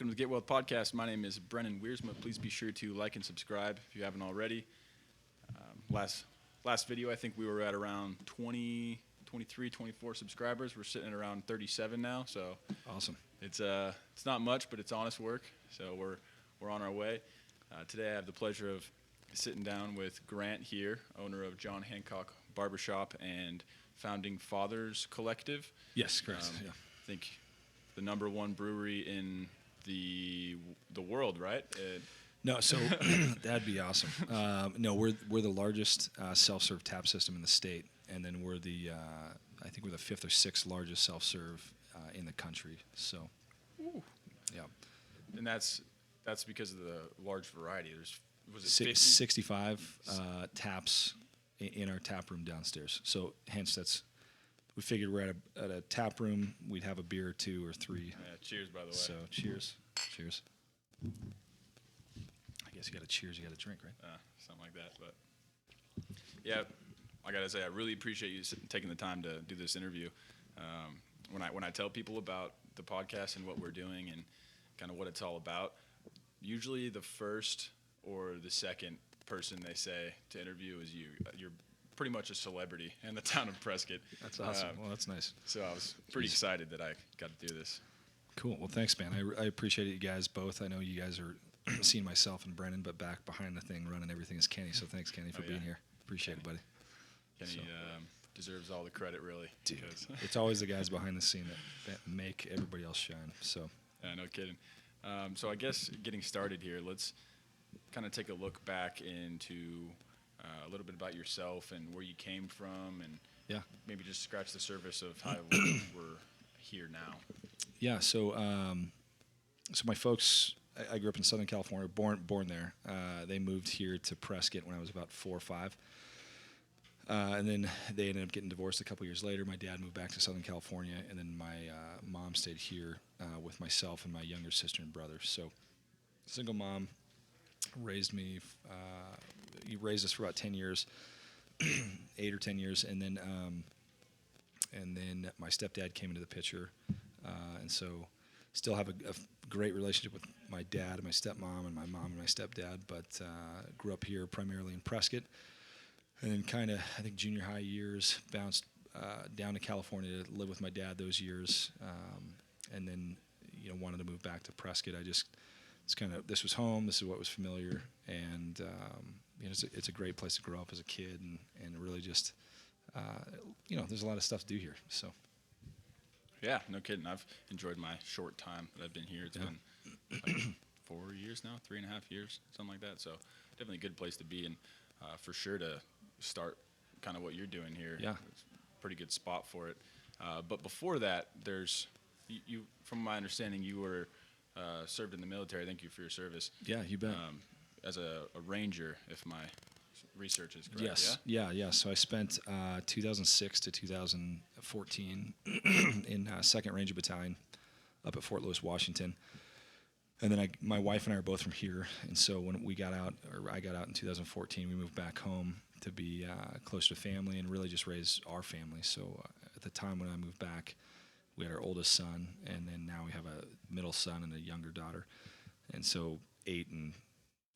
welcome to the Get Wealth Podcast. My name is Brennan Wiersma. Please be sure to like and subscribe if you haven't already. Last video, I think we were at around 20, 23, 24 subscribers. We're sitting at around 37 now, so awesome. It's not much, but it's honest work. So we're on our way. Today, I have the pleasure of sitting down with Grant here, owner of John Hancock Barbershop and founding Fathers Collective. Yes, correct. Yeah. I think the number one brewery in the world, right? No, so that'd be awesome. No, we're the largest self-serve tap system in the state, and then we're I think we're the fifth or sixth largest self-serve in the country. So, yeah. And that's because of the large variety. Was it 65 taps in our tap room downstairs. So hence we figured we're at a tap room, we'd have a beer or two or three. Yeah, cheers, by the way. So cheers. I guess you got to cheers, you got to drink, right? Something like that. But yeah, I gotta say, I really appreciate you taking the time to do this interview. When I tell people about the podcast and what we're doing and kind of what it's all about, usually the first or the second person they say to interview is you. You're pretty much a celebrity in the town of Prescott. That's awesome. Well, that's nice. So I was pretty excited that I got to do this. Cool. Well, thanks, man. I appreciate it, you guys both. I know you guys are seeing myself and Brennan, but back behind the thing running everything is Kenny. So thanks, Kenny, for being here. Appreciate it, buddy. Kenny deserves all the credit, really. Dude, it's always the guys behind the scene that make everybody else shine. So. Yeah, no kidding. So I guess getting started here, let's kind of take a look back into a little bit about yourself and where you came from, and maybe just scratch the surface of how we're here now. Yeah, so my folks, I grew up in Southern California, born there. They moved here to Prescott when I was about 4 or 5. And then they ended up getting divorced a couple years later. My dad moved back to Southern California, and then my mom stayed here with myself and my younger sister and brother. So single mom raised me. He raised us for about 10 years, 8 or 10 years, and then my stepdad came into the picture, and so still have a great relationship with my dad and my stepmom and my mom and my stepdad, but grew up here primarily in Prescott, and then kind of, I think, junior high years, bounced down to California to live with my dad those years, and then wanted to move back to Prescott. This was home, this is what was familiar, and it's a great place to grow up as a kid, and really just, there's a lot of stuff to do here, so. Yeah, no kidding. I've enjoyed my short time that I've been here. It's been like 4 years now, 3.5 years, something like that, so definitely a good place to be, and for sure to start kind of what you're doing here. Yeah. It's a pretty good spot for it. But before that, you from my understanding, you were served in the military. Thank you for your service. Yeah, you bet. As a ranger, if my research is correct. Yes. Yeah. So I spent 2006 to 2014 in 2nd Ranger Battalion up at Fort Lewis, Washington. And then my wife and I are both from here. And so when I got out in 2014, we moved back home to be close to family and really just raise our family. So at the time when I moved back, we had our oldest son, and then now we have a middle son and a younger daughter. And so 8 and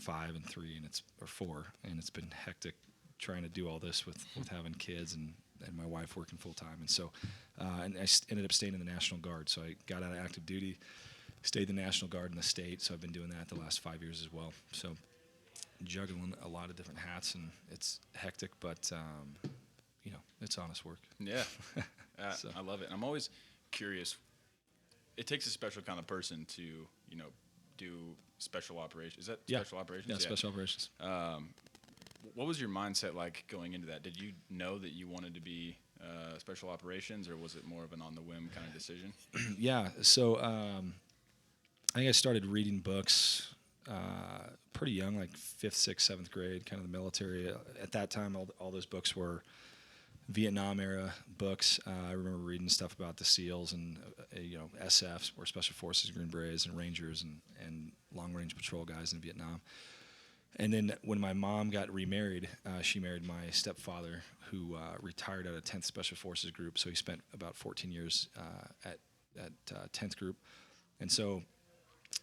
5 and 3 or 4, and it's been hectic trying to do all this with having kids and my wife working full time. And so and I ended up staying in the National Guard. So I got out of active duty, stayed in the National Guard in the state. So I've been doing that the last 5 years as well. So juggling a lot of different hats, and it's hectic, but it's honest work. Yeah, so. I love it. And I'm always curious. It takes a special kind of person to do special operations. Is that special operations? Yeah, special operations. What was your mindset like going into that? Did you know that you wanted to be special operations, or was it more of an on-the-whim kind of decision? Yeah, so I think I started reading books pretty young, like 5th, 6th, 7th grade, kind of the military. At that time, all those books were Vietnam-era books. I remember reading stuff about the SEALs and SFs, or Special Forces, Green Berets, and Rangers, and long-range patrol guys in Vietnam. And then when my mom got remarried, she married my stepfather, who retired out of 10th Special Forces Group. So he spent about 14 years at 10th Group. And so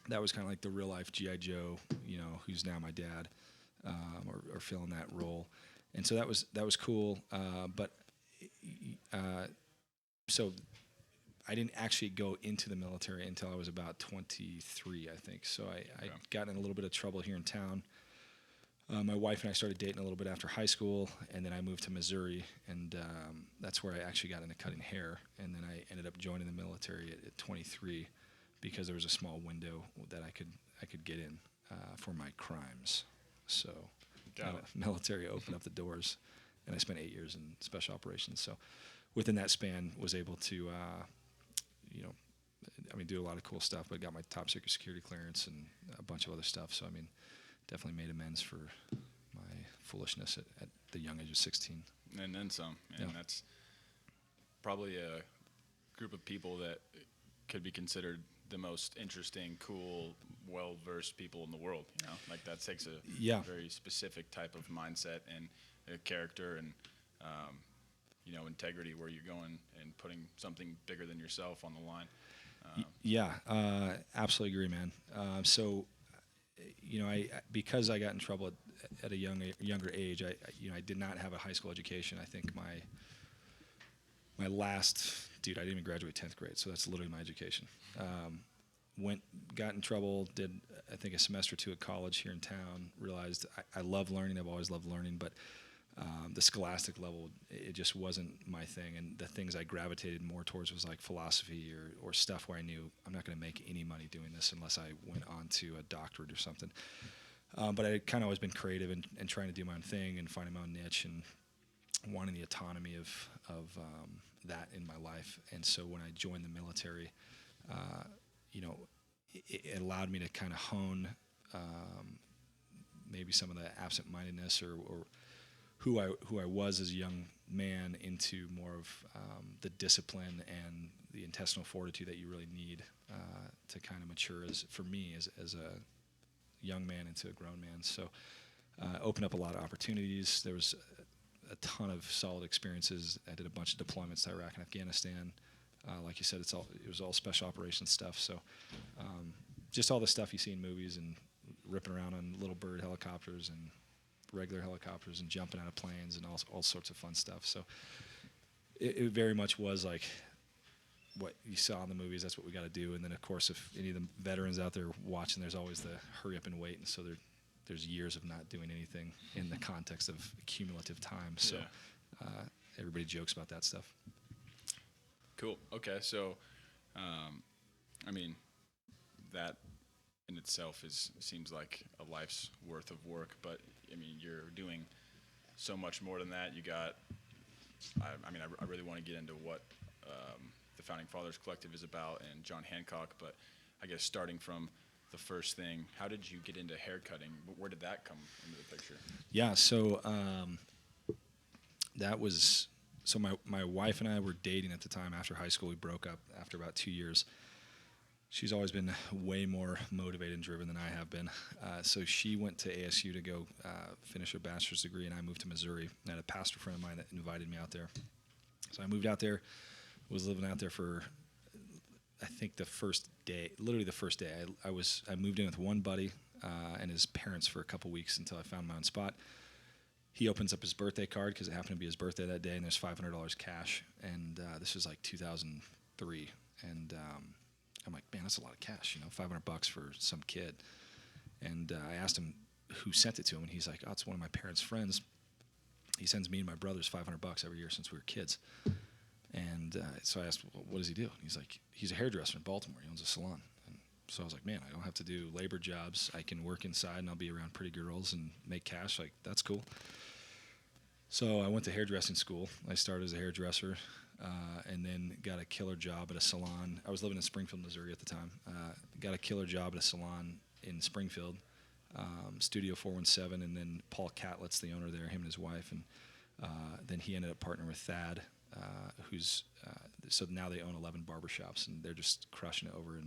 that was kind of like the real life GI Joe, who's now my dad, or filling that role, and so that was cool. But so I didn't actually go into the military until I was about 23, I think. So I got in a little bit of trouble here in town. My wife and I started dating a little bit after high school, and then I moved to Missouri, and that's where I actually got into cutting hair. And then I ended up joining the military at 23 because there was a small window that I could get in for my crimes. So military opened up the doors, and I spent 8 years in special operations. So within that span, was able to do a lot of cool stuff, but got my top secret security clearance and a bunch of other stuff. So, definitely made amends for my foolishness at the young age of 16. And then some. And that's probably a group of people that could be considered the most interesting, cool, well-versed people in the world. Like that takes a very specific type of mindset and character and, integrity where you're going and putting something bigger than yourself on the line. Absolutely agree, man. Because I got in trouble at a younger age, I did not have a high school education. I think my last, I didn't even graduate 10th grade, so that's literally my education. Got in trouble, did I think a semester or two at college here in town, realized I love learning, I've always loved learning, but the scholastic level, it just wasn't my thing, and the things I gravitated more towards was like philosophy or stuff where I knew I'm not going to make any money doing this unless I went on to a doctorate or something. But I kind of always been creative and trying to do my own thing and finding my own niche and wanting the autonomy of that in my life. And so when I joined the military, it allowed me to kind of hone maybe some of the absent-mindedness or who I was as a young man into more of the discipline and the intestinal fortitude that you really need to kind of mature for me as a young man into a grown man. So opened up a lot of opportunities. There was a ton of solid experiences. I did a bunch of deployments to Iraq and Afghanistan. Like you said, it was all special operations stuff. So just all the stuff you see in movies and ripping around on little bird helicopters and regular helicopters and jumping out of planes and all sorts of fun stuff. So it very much was like what you saw in the movies. That's what we got to do. And then, of course, if any of the veterans out there watching, there's always the hurry up and wait. And so there's years of not doing anything in the context of cumulative time. So everybody jokes about that stuff. Cool. Okay. So, that in itself seems like a life's worth of work, but you're doing so much more than that. You got, I really want to get into what the Founding Fathers Collective is about and John Hancock, but I guess starting from the first thing, how did you get into haircutting? Where did that come into the picture? Yeah, so my wife and I were dating at the time. After high school, we broke up after about 2 years. She's always been way more motivated and driven than I have been. So she went to ASU to go finish her bachelor's degree, and I moved to Missouri. I had a pastor friend of mine that invited me out there. So I moved out there, was living out there for, I think, the first day. I moved in with one buddy and his parents for a couple weeks until I found my own spot. He opens up his birthday card because it happened to be his birthday that day, and there's $500 cash. And this was like 2003. And I'm like, man, that's a lot of cash, $500 for some kid. And I asked him who sent it to him, and he's like, oh, it's one of my parents' friends. He sends me and my brothers $500 every year since we were kids. And so I asked, well, what does he do? And he's like, he's a hairdresser in Baltimore. He owns a salon. And so I was like, man, I don't have to do labor jobs. I can work inside, and I'll be around pretty girls and make cash. Like, that's cool. So I went to hairdressing school. I started as a hairdresser. And then got a killer job at a salon. I was living in Springfield, Missouri at the time. Got a killer job at a salon in Springfield, Studio 417, and then Paul Catlett's the owner there, him and his wife. And then he ended up partnering with Thad, so now they own 11 barbershops, and they're just crushing it over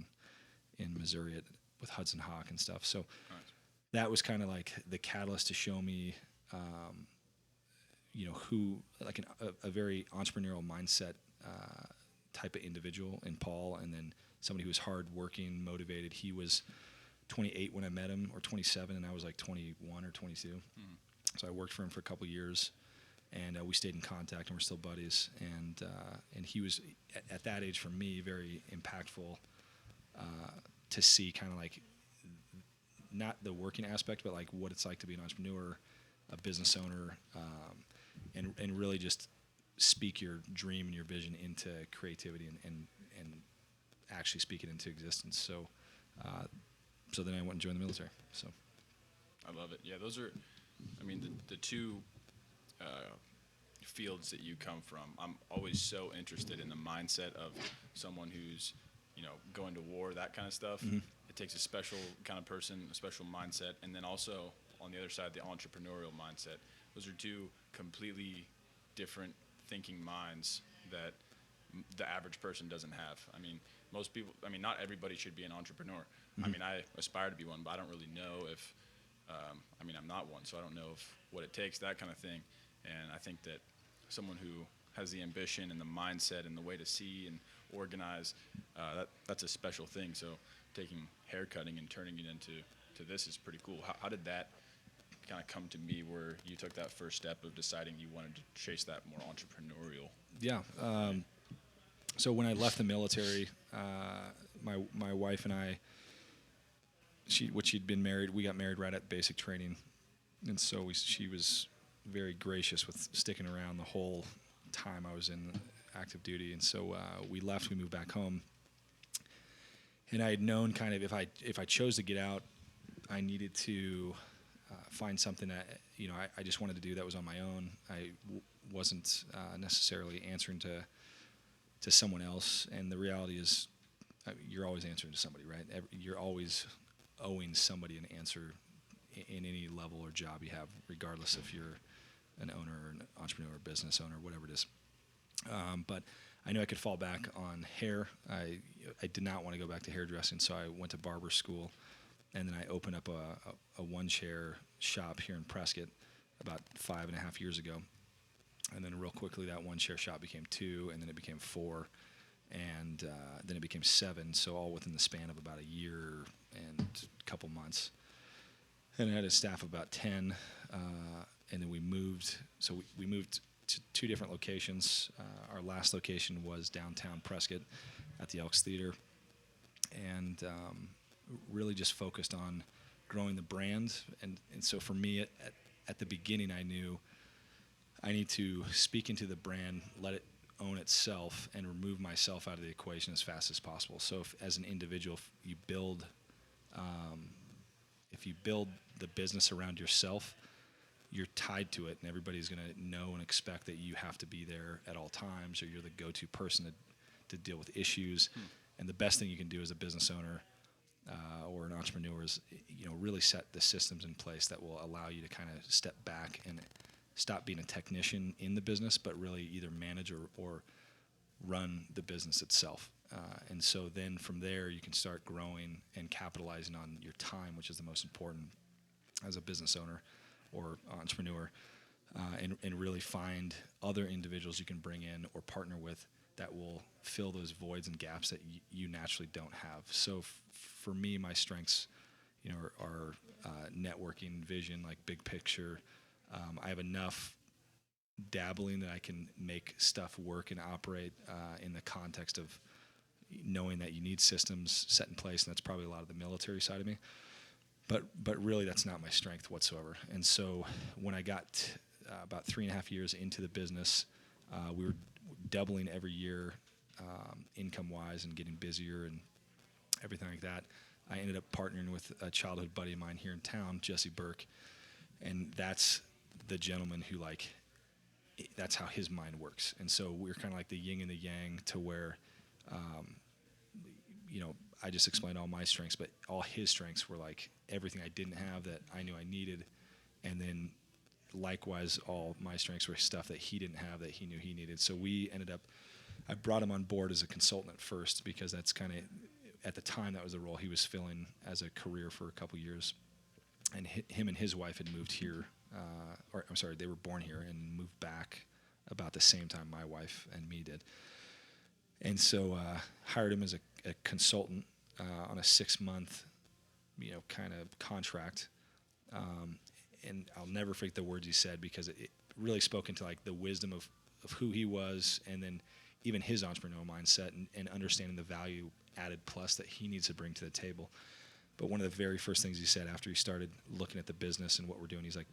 in Missouri with Hudson Hawk and stuff. So that was kind of like the catalyst to show me who, like a very entrepreneurial mindset type of individual in Paul, and then somebody who was hardworking, motivated. He was 28 when I met him, or 27, and I was like 21 or 22. So I worked for him for a couple years, and we stayed in contact, and we're still buddies. And he was at that age for me very impactful to see kind of like not the working aspect, but like what it's like to be an entrepreneur, a business owner, and really just speak your dream and your vision into creativity and actually speak it into existence. So then I went and joined the military. So I love it. Yeah, those are, I mean, the two fields that you come from. I'm always so interested in the mindset of someone who's, going to war, that kind of stuff. Mm-hmm. It takes a special kind of person, a special mindset, and then also on the other side, the entrepreneurial mindset. Those are two completely different thinking minds that the average person doesn't have. I mean, most people, not everybody should be an entrepreneur. Mm-hmm. I aspire to be one, but I don't really know if, I'm not one, so I don't know what it takes, that kind of thing. And I think that someone who has the ambition and the mindset and the way to see and organize, that's a special thing. So taking hair cutting and turning it into this is pretty cool. How did that kind of come to me where you took that first step of deciding you wanted to chase that more entrepreneurial? Yeah. So when I left the military, my wife and I, she'd been married, we got married right at basic training. And so she was very gracious with sticking around the whole time I was in active duty. And so we left, we moved back home. And I had known kind of if I chose to get out, I needed to find something that, I just wanted to do that was on my own. I wasn't necessarily answering to someone else. And the reality is you're always answering to somebody, right? You're always owing somebody an answer in any level or job you have, regardless if you're an owner or an entrepreneur or business owner, whatever it is. But I knew I could fall back on hair. I did not want to go back to hairdressing, so I went to barber school, and then I opened up a one-chair shop here in Prescott about 5.5 years ago. And then real quickly, that one-chair shop became 2, and then it became 4, and then it became 7, so all within the span of about a year and a couple months. And I had a staff of about 10, and then we moved. So we moved to 2 different locations. Our last location was downtown Prescott at the Elks Theater, and really just focused on growing the brand. And so for me, at the beginning, I knew I need to speak into the brand, let it own itself, and remove myself out of the equation as fast as possible. So as an individual, if you build the business around yourself, you're tied to it, and everybody's going to know and expect that you have to be there at all times, or you're the go-to person to deal with issues. And the best thing you can do as a business owner or an entrepreneur is, really set the systems in place that will allow you to kind of step back and stop being a technician in the business, but really either manage or run the business itself. And so then from there, you can start growing and capitalizing on your time, which is the most important as a business owner or entrepreneur, and really find other individuals you can bring in or partner with that will fill those voids and gaps that you naturally don't have. So for me, my strengths, are networking, vision, like big picture. I have enough dabbling that I can make stuff work and operate in the context of knowing that you need systems set in place, and that's probably a lot of the military side of me. But really, that's not my strength whatsoever. And so when I got about 3.5 years into the business, we were doubling every year income-wise and getting busier and everything like that. I ended up partnering with a childhood buddy of mine here in town, Jesse Burke, and that's the gentleman who, that's how his mind works. And so we're kind of like the yin and the yang to where, I just explained all my strengths, but all his strengths were like everything I didn't have that I knew I needed. And then likewise, all my strengths were stuff that he didn't have that he knew he needed. So we ended up, I brought him on board as a consultant at first, because that's kind of, at the time, that was the role he was filling as a career for a couple years. And him and his wife had moved here, they were born here and moved back about the same time my wife and me did. And so hired him as a consultant on a 6-month, kind of contract. And I'll never forget the words he said, because it really spoke into like the wisdom of who he was, and then even his entrepreneurial mindset, and understanding the value added plus that he needs to bring to the table. But one of the very first things he said after he started looking at the business and what we're doing, he's like,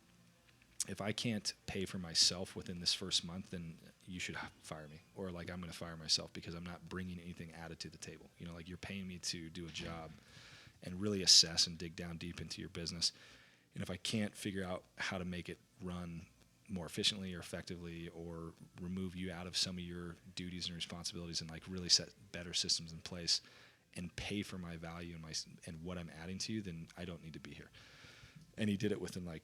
if I can't pay for myself within this first month, then you should fire me, or like I'm going to fire myself because I'm not bringing anything added to the table. Like you're paying me to do a job and really assess and dig down deep into your business. And if I can't figure out how to make it run more efficiently or effectively, or remove you out of some of your duties and responsibilities, and like really set better systems in place and pay for my value and what I'm adding to you, then I don't need to be here. And he did it within like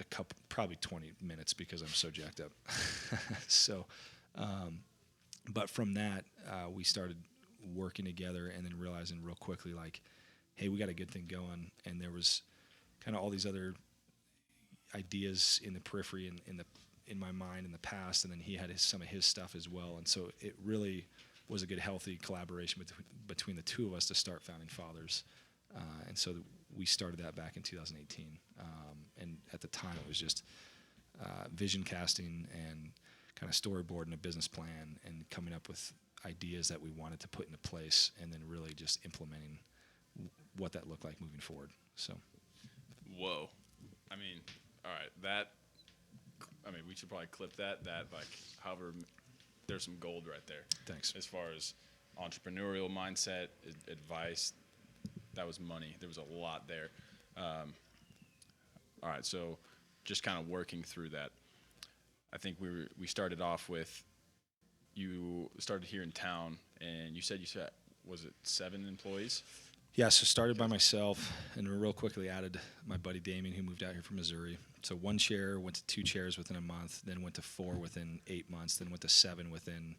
a couple, probably 20 minutes, because I'm so jacked up. So, but from that, we started working together, and then realizing real quickly, like, hey, we got a good thing going. And there was kind of all these other ideas in the periphery and in my mind in the past, and then he had some of his stuff as well. And so it really was a good, healthy collaboration between the two of us to start Founding Fathers. And so we started that back in 2018. And at the time, it was just vision casting and kind of storyboarding a business plan and coming up with ideas that we wanted to put into place, and then really just implementing what that looked like moving forward. So, whoa, I mean, all right, we should probably clip that. However, there's some gold right there. Thanks. As far as entrepreneurial mindset, advice, that was money. There was a lot there. All right, so just kind of working through that. I think we started off with, you started here in town, and you said was it 7 employees? Yeah, so started by myself, and real quickly added my buddy Damien, who moved out here from Missouri. So 1 chair, went to 2 chairs within a month, then went to 4 within 8 months, then went to 7 within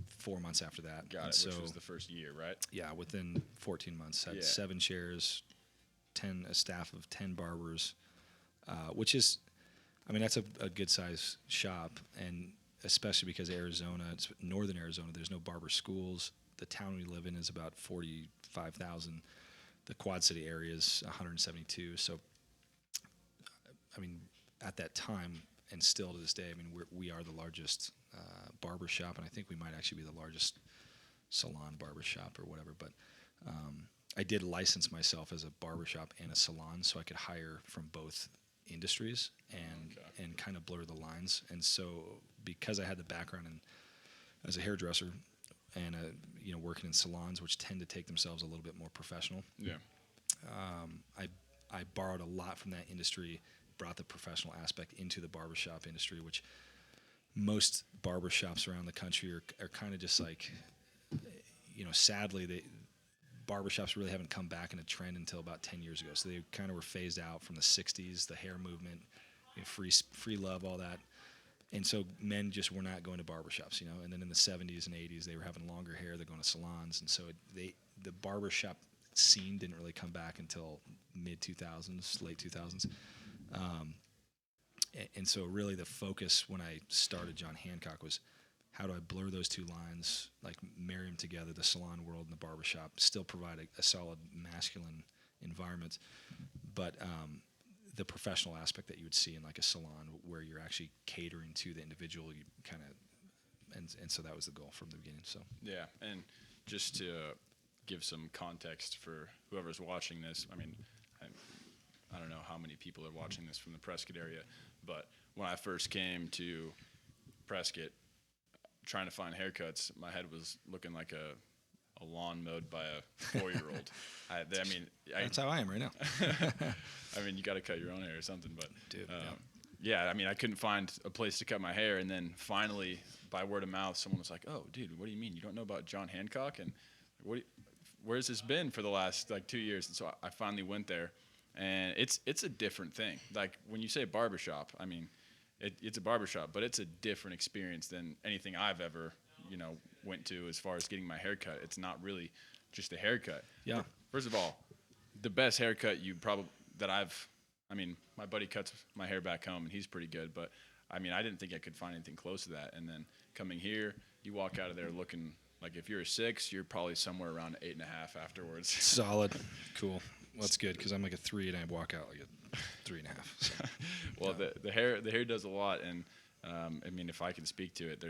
4 months after that. Got and it, so, which was the first year, right? Yeah, within 14 months. Had 7 chairs, a staff of 10 barbers, which is, that's a good-sized shop, and especially because Arizona, it's northern Arizona, there's no barber schools. The town we live in is about 45,000. The Quad City area is 172. So, at that time, and still to this day, we are the largest barber shop, and I think we might actually be the largest salon barber shop or whatever. But I did license myself as a barber shop and a salon, so I could hire from both industries and kind of blur the lines. And so, because I had the background as a hairdresser and working in salons, which tend to take themselves a little bit more professional, I borrowed a lot from that industry, brought the professional aspect into the barbershop industry, which most barbershops around the country are kind of just like, sadly, barbershops really haven't come back in a trend until about 10 years ago. So they kind of were phased out from the 60s, the hair movement, free love, all that. And so men just were not going to barbershops, And then in the 70s and 80s, they were having longer hair. They're going to salons. And so the barbershop scene didn't really come back until mid-2000s, late 2000s. And so really the focus when I started John Hancock was, how do I blur those two lines, like marry them together, the salon world and the barbershop, still provide a solid masculine environment, but the professional aspect that you would see in like a salon where you're actually catering to the individual, you kind of, and so that was the goal from the beginning. So yeah, and just to give some context for whoever's watching this, I don't know how many people are watching this from the Prescott area, but when I first came to Prescott, trying to find haircuts, my head was looking like a lawn mowed by a 4-year-old. That's how I am right now. You got to cut your own hair or something, but dude, I couldn't find a place to cut my hair, and then finally, by word of mouth, someone was like, "Oh, dude, what do you mean you don't know about John Hancock?" And where's this been for the last 2 years? And so I finally went there, and it's a different thing. Like when you say barbershop, it's a barbershop, but it's a different experience than anything I've ever, went to as far as getting my haircut. It's not really just a haircut. Yeah. First of all, the best haircut my buddy cuts my hair back home, and he's pretty good, but I didn't think I could find anything close to that. And then coming here, you walk out of there looking Like if you're a 6, you're probably somewhere around 8.5 afterwards. Solid. Cool. Well, that's good because I'm like a 3 and I walk out like a 3.5. So. Well, the hair does a lot, and I mean, if I can speak to it,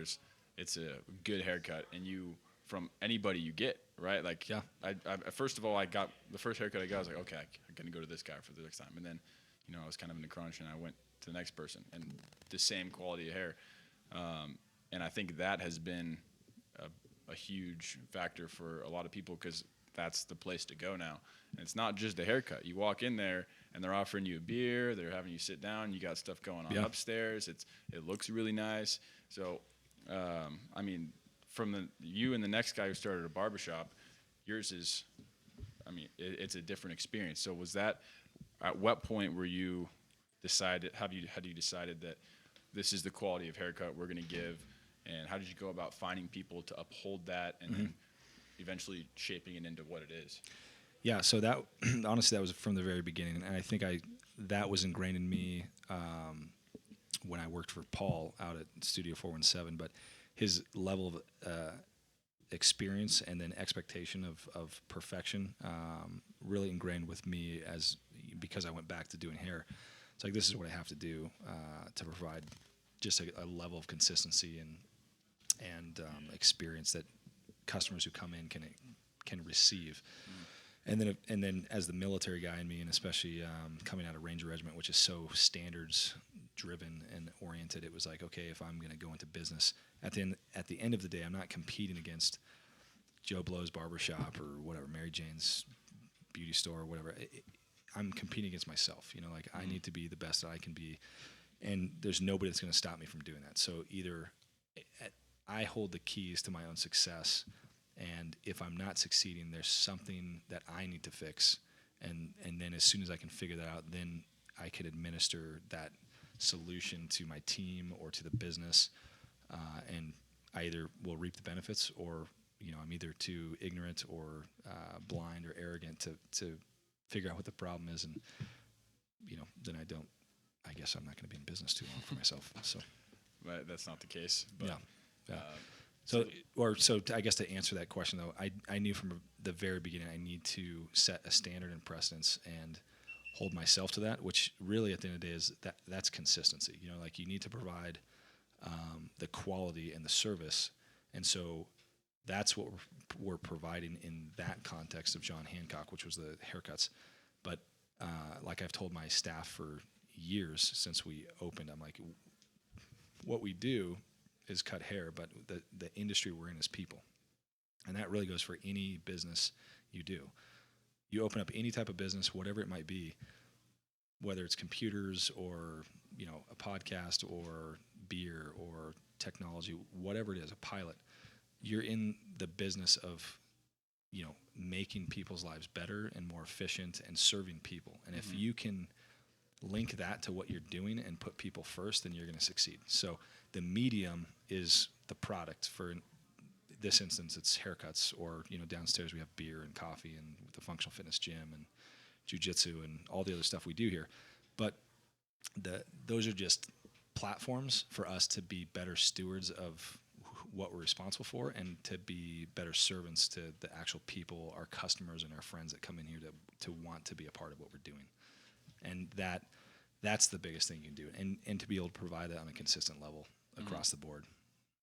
it's a good haircut, and you from anybody you get, right? Like, Yeah. I first of all, I got the first haircut I got. I was like, okay, I'm gonna go to this guy for the next time, and then, I was kind of in a crunch, and I went to the next person, and the same quality of hair, and I think that has been a huge factor for a lot of people because that's the place to go now. And it's not just a haircut. You walk in there and they're offering you a beer, they're having you sit down, you got stuff going on upstairs. It looks really nice. So, I mean, from you and the next guy who started a barbershop, yours is, I mean, it's a different experience. So was that, at what point were you decided, had you decided that this is the quality of haircut we're going to give? And how did you go about finding people to uphold that and then eventually shaping it into what it is? Yeah, so that honestly, that was from the very beginning, and I think that was ingrained in me when I worked for Paul out at Studio 417. But his level of experience and then expectation of perfection really ingrained with me because I went back to doing hair. It's like, this is what I have to do to provide just a level of consistency and experience that customers who come in can receive. And then as the military guy in me, and especially coming out of Ranger Regiment, which is so standards driven and oriented, it was like, okay, if I'm going to go into business, at the end of the day, I'm not competing against Joe Blow's barbershop or whatever, Mary Jane's beauty store or whatever. I'm competing against myself. Like I need to be the best that I can be, and there's nobody that's going to stop me from doing that. So either I hold the keys to my own success, and if I'm not succeeding, there's something that I need to fix, and then as soon as I can figure that out, then I can administer that solution to my team or to the business, and I either will reap the benefits, or I'm either too ignorant or blind or arrogant to figure out what the problem is, and then I guess I'm not going to be in business too long for myself. So, but that's not the case. But, yeah. So I guess to answer that question though, I knew from the very beginning I need to set a standard and precedence and hold myself to that, which really at the end of the day is that's consistency. Like you need to provide the quality and the service, and so that's what we're providing in that context of John Hancock, which was the haircuts. But like I've told my staff for years since we opened, I'm like, what we do is cut hair, but the industry we're in is people. And that really goes for any business you do. You open up any type of business, whatever it might be, whether it's computers or, a podcast or beer or technology, whatever it is, a pilot, you're in the business of, making people's lives better and more efficient and serving people. And if you can link that to what you're doing and put people first, then you're going to succeed. So the medium is the product. For this instance, it's haircuts, or downstairs we have beer and coffee and the functional fitness gym and jiu-jitsu and all the other stuff we do here. But those are just platforms for us to be better stewards of what we're responsible for, and to be better servants to the actual people, our customers and our friends that come in here to want to be a part of what we're doing. And that's the biggest thing you can do, and to be able to provide that on a consistent level across the board.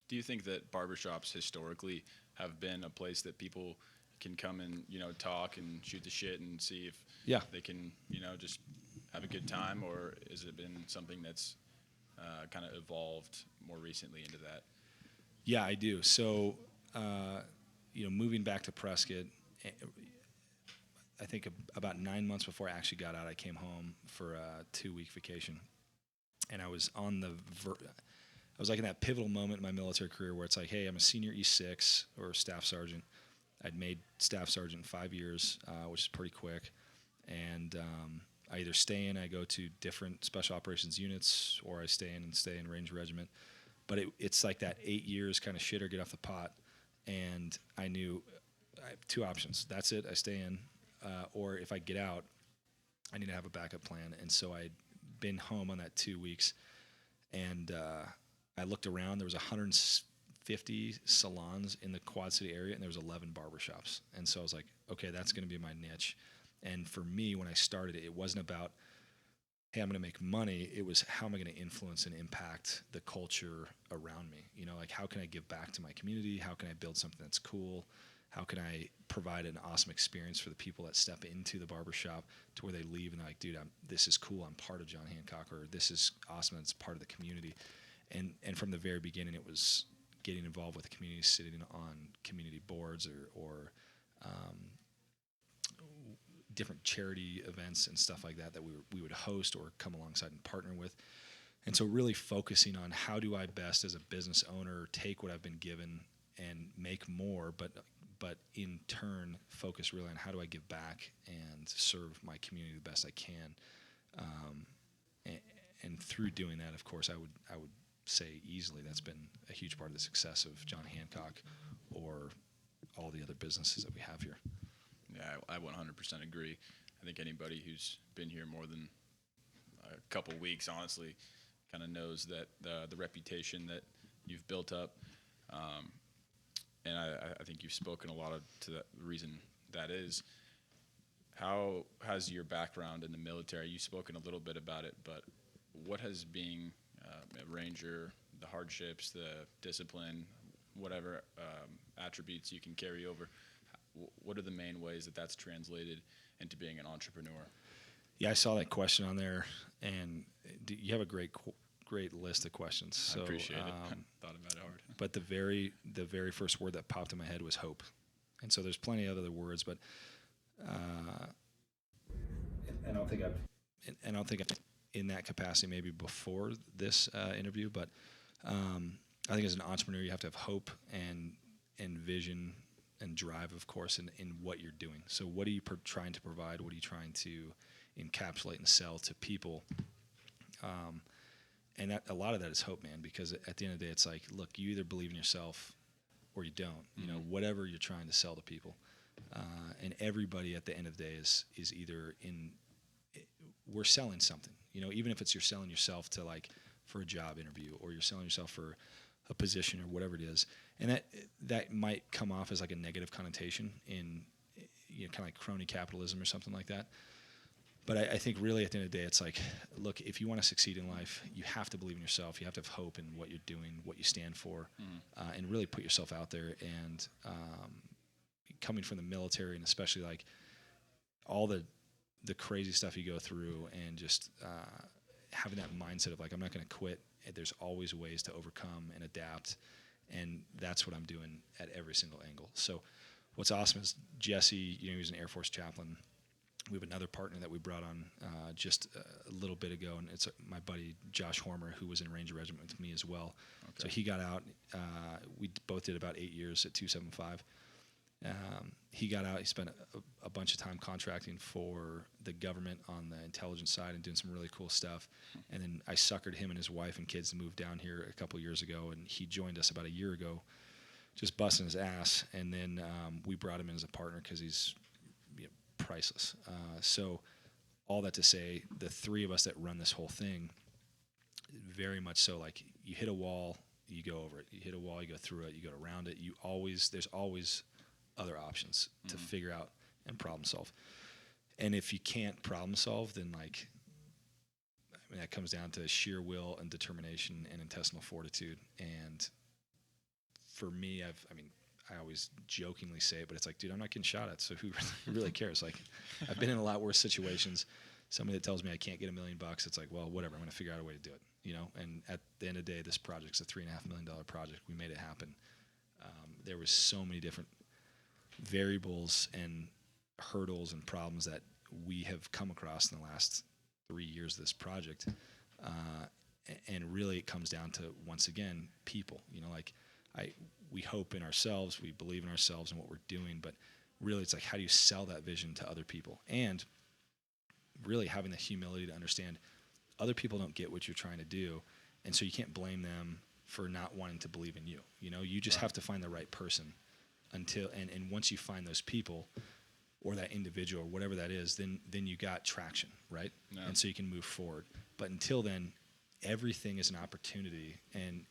Do you think that barbershops historically have been a place that people can come and talk and shoot the shit and see if they can just have a good time, or has it been something that's kind of evolved more recently into that? Yeah, I do. So moving back to Prescott, I think about 9 months before I actually got out, I came home for a 2-week vacation, and I was on I was like in that pivotal moment in my military career where it's like, hey, I'm a senior E6 or staff sergeant. I'd made staff sergeant in 5 years, which is pretty quick, and I either I go to different special operations units, or I stay in Ranger Regiment. But it's like that 8 years kind of shit or get off the pot, and I knew I have 2 options. That's it, I stay in. Or if I get out, I need to have a backup plan. And so I'd been home on that 2 weeks, and I looked around. There was 50 salons in the Quad City area, and there was 11 barbershops. And so I was like, okay, that's going to be my niche. And for me, when I started it wasn't about, hey, I'm going to make money. It was, how am I going to influence and impact the culture around me? You know, like, how can I give back to my community? How can I build something that's cool? How can I provide an awesome experience for the people that step into the barbershop to where they leave and they're like, dude, this is cool. I'm part of John Hancock, or this is awesome. It's part of the community. And from the very beginning, it was getting involved with the community, sitting on community boards or different charity events and stuff like that we would host or come alongside and partner with. And so really focusing on, how do I best as a business owner take what I've been given and make more, but in turn focus really on how do I give back and serve my community the best I can. And through doing that, of course, I would say easily that's been a huge part of the success of John Hancock or all the other businesses that we have here. Yeah, I 100% agree. I think anybody who's been here more than a couple weeks, honestly, kind of knows that the reputation that you've built up. And I think you've spoken a lot to the reason that is. How has your background in the military, you've spoken a little bit about it, but what has being a ranger, the hardships, the discipline, whatever attributes you can carry over, what are the main ways that that's translated into being an entrepreneur? Yeah, I saw that question on there, and you have a great list of questions. So, I appreciate it. Thought about it hard. But the very first word that popped in my head was hope. And so there's plenty of other words, but I don't think I've in that capacity maybe before this interview, but I think as an entrepreneur you have to have hope and vision and drive, of course, in what you're doing. So what are you trying to provide? What are you trying to encapsulate and sell to people? And that, a lot of that is hope, man, because at the end of the day, it's like, look, you either believe in yourself or you don't, you know, whatever you're trying to sell to people. And everybody at the end of the day is either we're selling something, you know, even if it's you're selling yourself to, like, for a job interview, or you're selling yourself for a position or whatever it is. And that might come off as like a negative connotation in, you know, kind of like crony capitalism or something like that. But I think really at the end of the day, it's like, look, if you want to succeed in life, you have to believe in yourself. You have to have hope in what you're doing, what you stand for, and really put yourself out there. And coming from the military, and especially like all the crazy stuff you go through, and just having that mindset of like, I'm not going to quit. There's always ways to overcome and adapt. And that's what I'm doing at every single angle. So what's awesome is Jesse, you know, he was an Air Force chaplain. We have another partner that we brought on just a little bit ago, and it's my buddy Josh Hormer, who was in Ranger Regiment with me as well. Okay. So he got out. We both did about 8 years at 275. He got out. He spent a bunch of time contracting for the government on the intelligence side and doing some really cool stuff. And then I suckered him and his wife and kids to move down here a couple years ago, and he joined us about a year ago, just busting his ass. And then we brought him in as a partner because he's priceless. So all that to say, the three of us that run this whole thing, very much so, like, you hit a wall, you go over it. You hit a wall, you go through it, you go around it. There's always other options to figure out and problem solve. And if you can't problem solve, then, like, I mean, that comes down to sheer will and determination and intestinal fortitude. And for me, I always jokingly say it, but it's like, dude, I'm not getting shot at, so who really cares? Like, I've been in a lot worse situations. Somebody that tells me I can't get $1 million, it's like, well, whatever, I'm going to figure out a way to do it, you know? And at the end of the day, this project's a $3.5 million project. We made it happen. There was so many different variables and hurdles and problems that we have come across in the last 3 years of this project. And really it comes down to, once again, people, you know, like, we hope in ourselves, we believe in ourselves and what we're doing, but really it's like, how do you sell that vision to other people? And really having the humility to understand other people don't get what you're trying to do, and so you can't blame them for not wanting to believe in you. You know, you just have to find the right person and once you find those people or that individual or whatever that is, then you got traction, right? Yeah. And so you can move forward. But until then, everything is an opportunity. And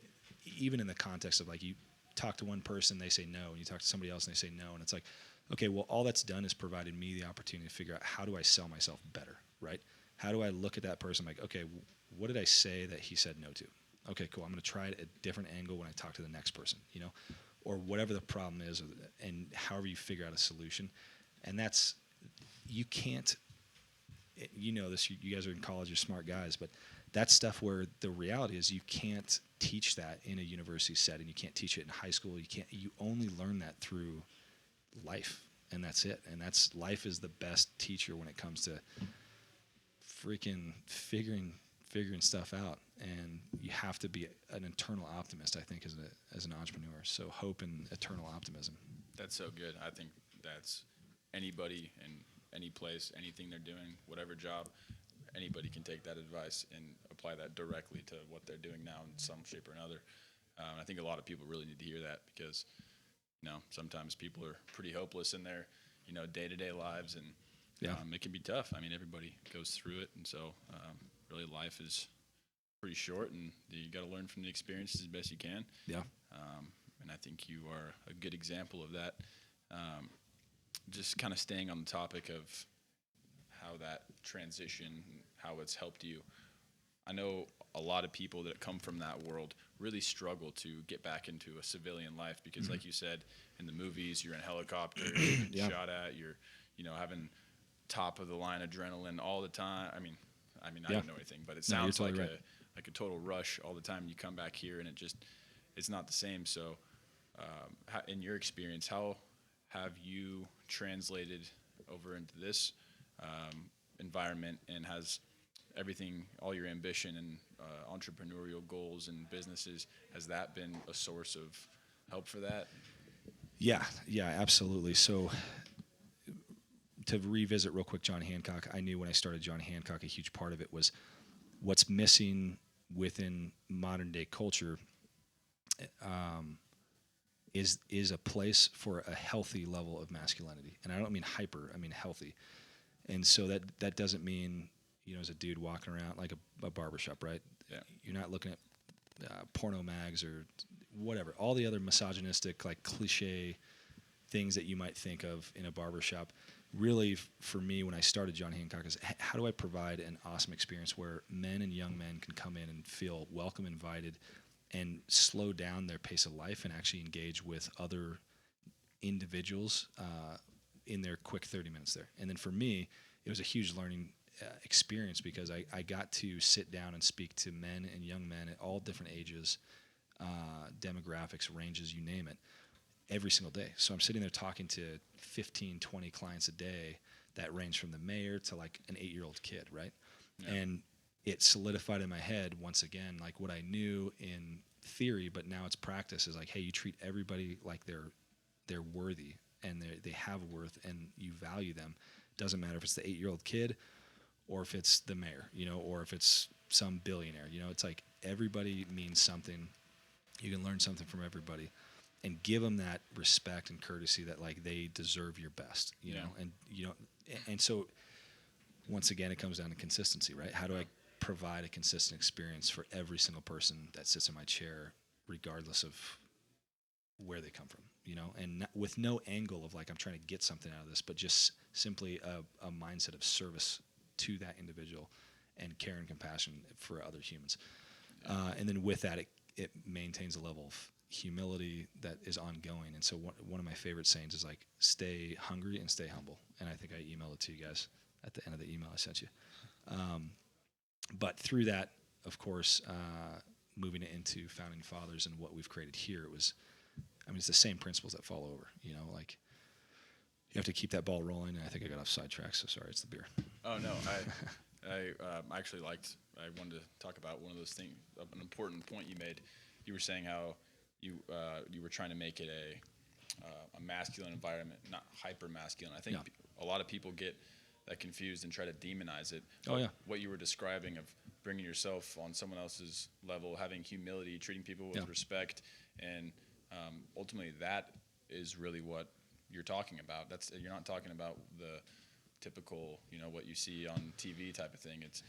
even in the context of, like, you talk to one person, they say no, and you talk to somebody else and they say no, and it's like, okay, well, all that's done is provided me the opportunity to figure out how do I sell myself better, right? How do I look at that person like, okay, what did I say that he said no to? Okay, cool. I'm going to try it at a different angle when I talk to the next person, or whatever the problem is, and however you figure out a solution. And that's, you can't, this, you guys are in college, you're smart guys, but that's stuff where the reality is you can't teach that in a university setting. You can't teach it in high school. You only learn that through life, and that's it. And life is the best teacher when it comes to freaking figuring stuff out. And you have to be an eternal optimist, I think, as an entrepreneur. So hope and eternal optimism. That's so good. I think that's anybody in any place, anything they're doing, whatever job, anybody can take that advice and apply that directly to what they're doing now in some shape or another. I think a lot of people really need to hear that because, sometimes people are pretty hopeless in their, day-to-day lives, and it can be tough. I mean, everybody goes through it, and so really life is pretty short, and you got to learn from the experiences as best you can. Yeah. And I think you are a good example of that. Just kind of staying on the topic of how that transition, how it's helped you. I know a lot of people that come from that world really struggle to get back into a civilian life because, like you said, in the movies, you're in a helicopter, you're getting shot at, you're, having top of the line adrenaline all the time. I mean, I don't know anything, but it sounds totally like right. a total rush all the time. You come back here and it's not the same. So, in your experience, how have you translated over into this environment, and has everything, all your ambition and entrepreneurial goals and businesses, has that been a source of help for that? Yeah, absolutely. So to revisit real quick John Hancock, I knew when I started John Hancock, a huge part of it was what's missing within modern day culture is a place for a healthy level of masculinity. And I don't mean hyper, I mean healthy. And so that doesn't mean, as a dude walking around like a barbershop, right? Yeah. You're not looking at porno mags or whatever, all the other misogynistic, like cliche things that you might think of in a barbershop. Really, for me, when I started John Hancock, is how do I provide an awesome experience where men and young men can come in and feel welcome, invited, and slow down their pace of life and actually engage with other individuals in their quick 30 minutes there. And then for me, it was a huge learning experience because I got to sit down and speak to men and young men at all different ages, demographics, ranges, you name it, every single day. So I'm sitting there talking to 15, 20 clients a day that range from the mayor to like an 8-year-old kid, right? Yeah. And it solidified in my head once again, like what I knew in theory, but now it's practice, is like, hey, you treat everybody like they're worthy and they have worth and you value them. Doesn't matter if it's the 8-year-old kid or if it's the mayor, or if it's some billionaire, it's like everybody means something. You can learn something from everybody and give them that respect and courtesy that like they deserve your best, and so once again, it comes down to consistency, right? How do I provide a consistent experience for every single person that sits in my chair, regardless of where they come from, and with no angle of like, I'm trying to get something out of this, but just simply a mindset of service to that individual and care and compassion for other humans. And then with that, it maintains a level of humility that is ongoing. And so one of my favorite sayings is like, stay hungry and stay humble. And I think I emailed it to you guys at the end of the email I sent you. But through that, of course, moving it into Founding Fathers and what we've created here, it's the same principles that fall over, like you have to keep that ball rolling. And I think I got off sidetrack, so sorry, it's the beer. Oh, no, I actually I wanted to talk about one of those things, an important point you made. You were saying how you were trying to make it a masculine environment, not hyper masculine. I think a lot of people get that confused and try to demonize it. Oh, yeah. What you were describing of bringing yourself on someone else's level, having humility, treating people with respect, and ultimately that is really what you're talking about. You're not talking about the typical, what you see on TV type of thing. It's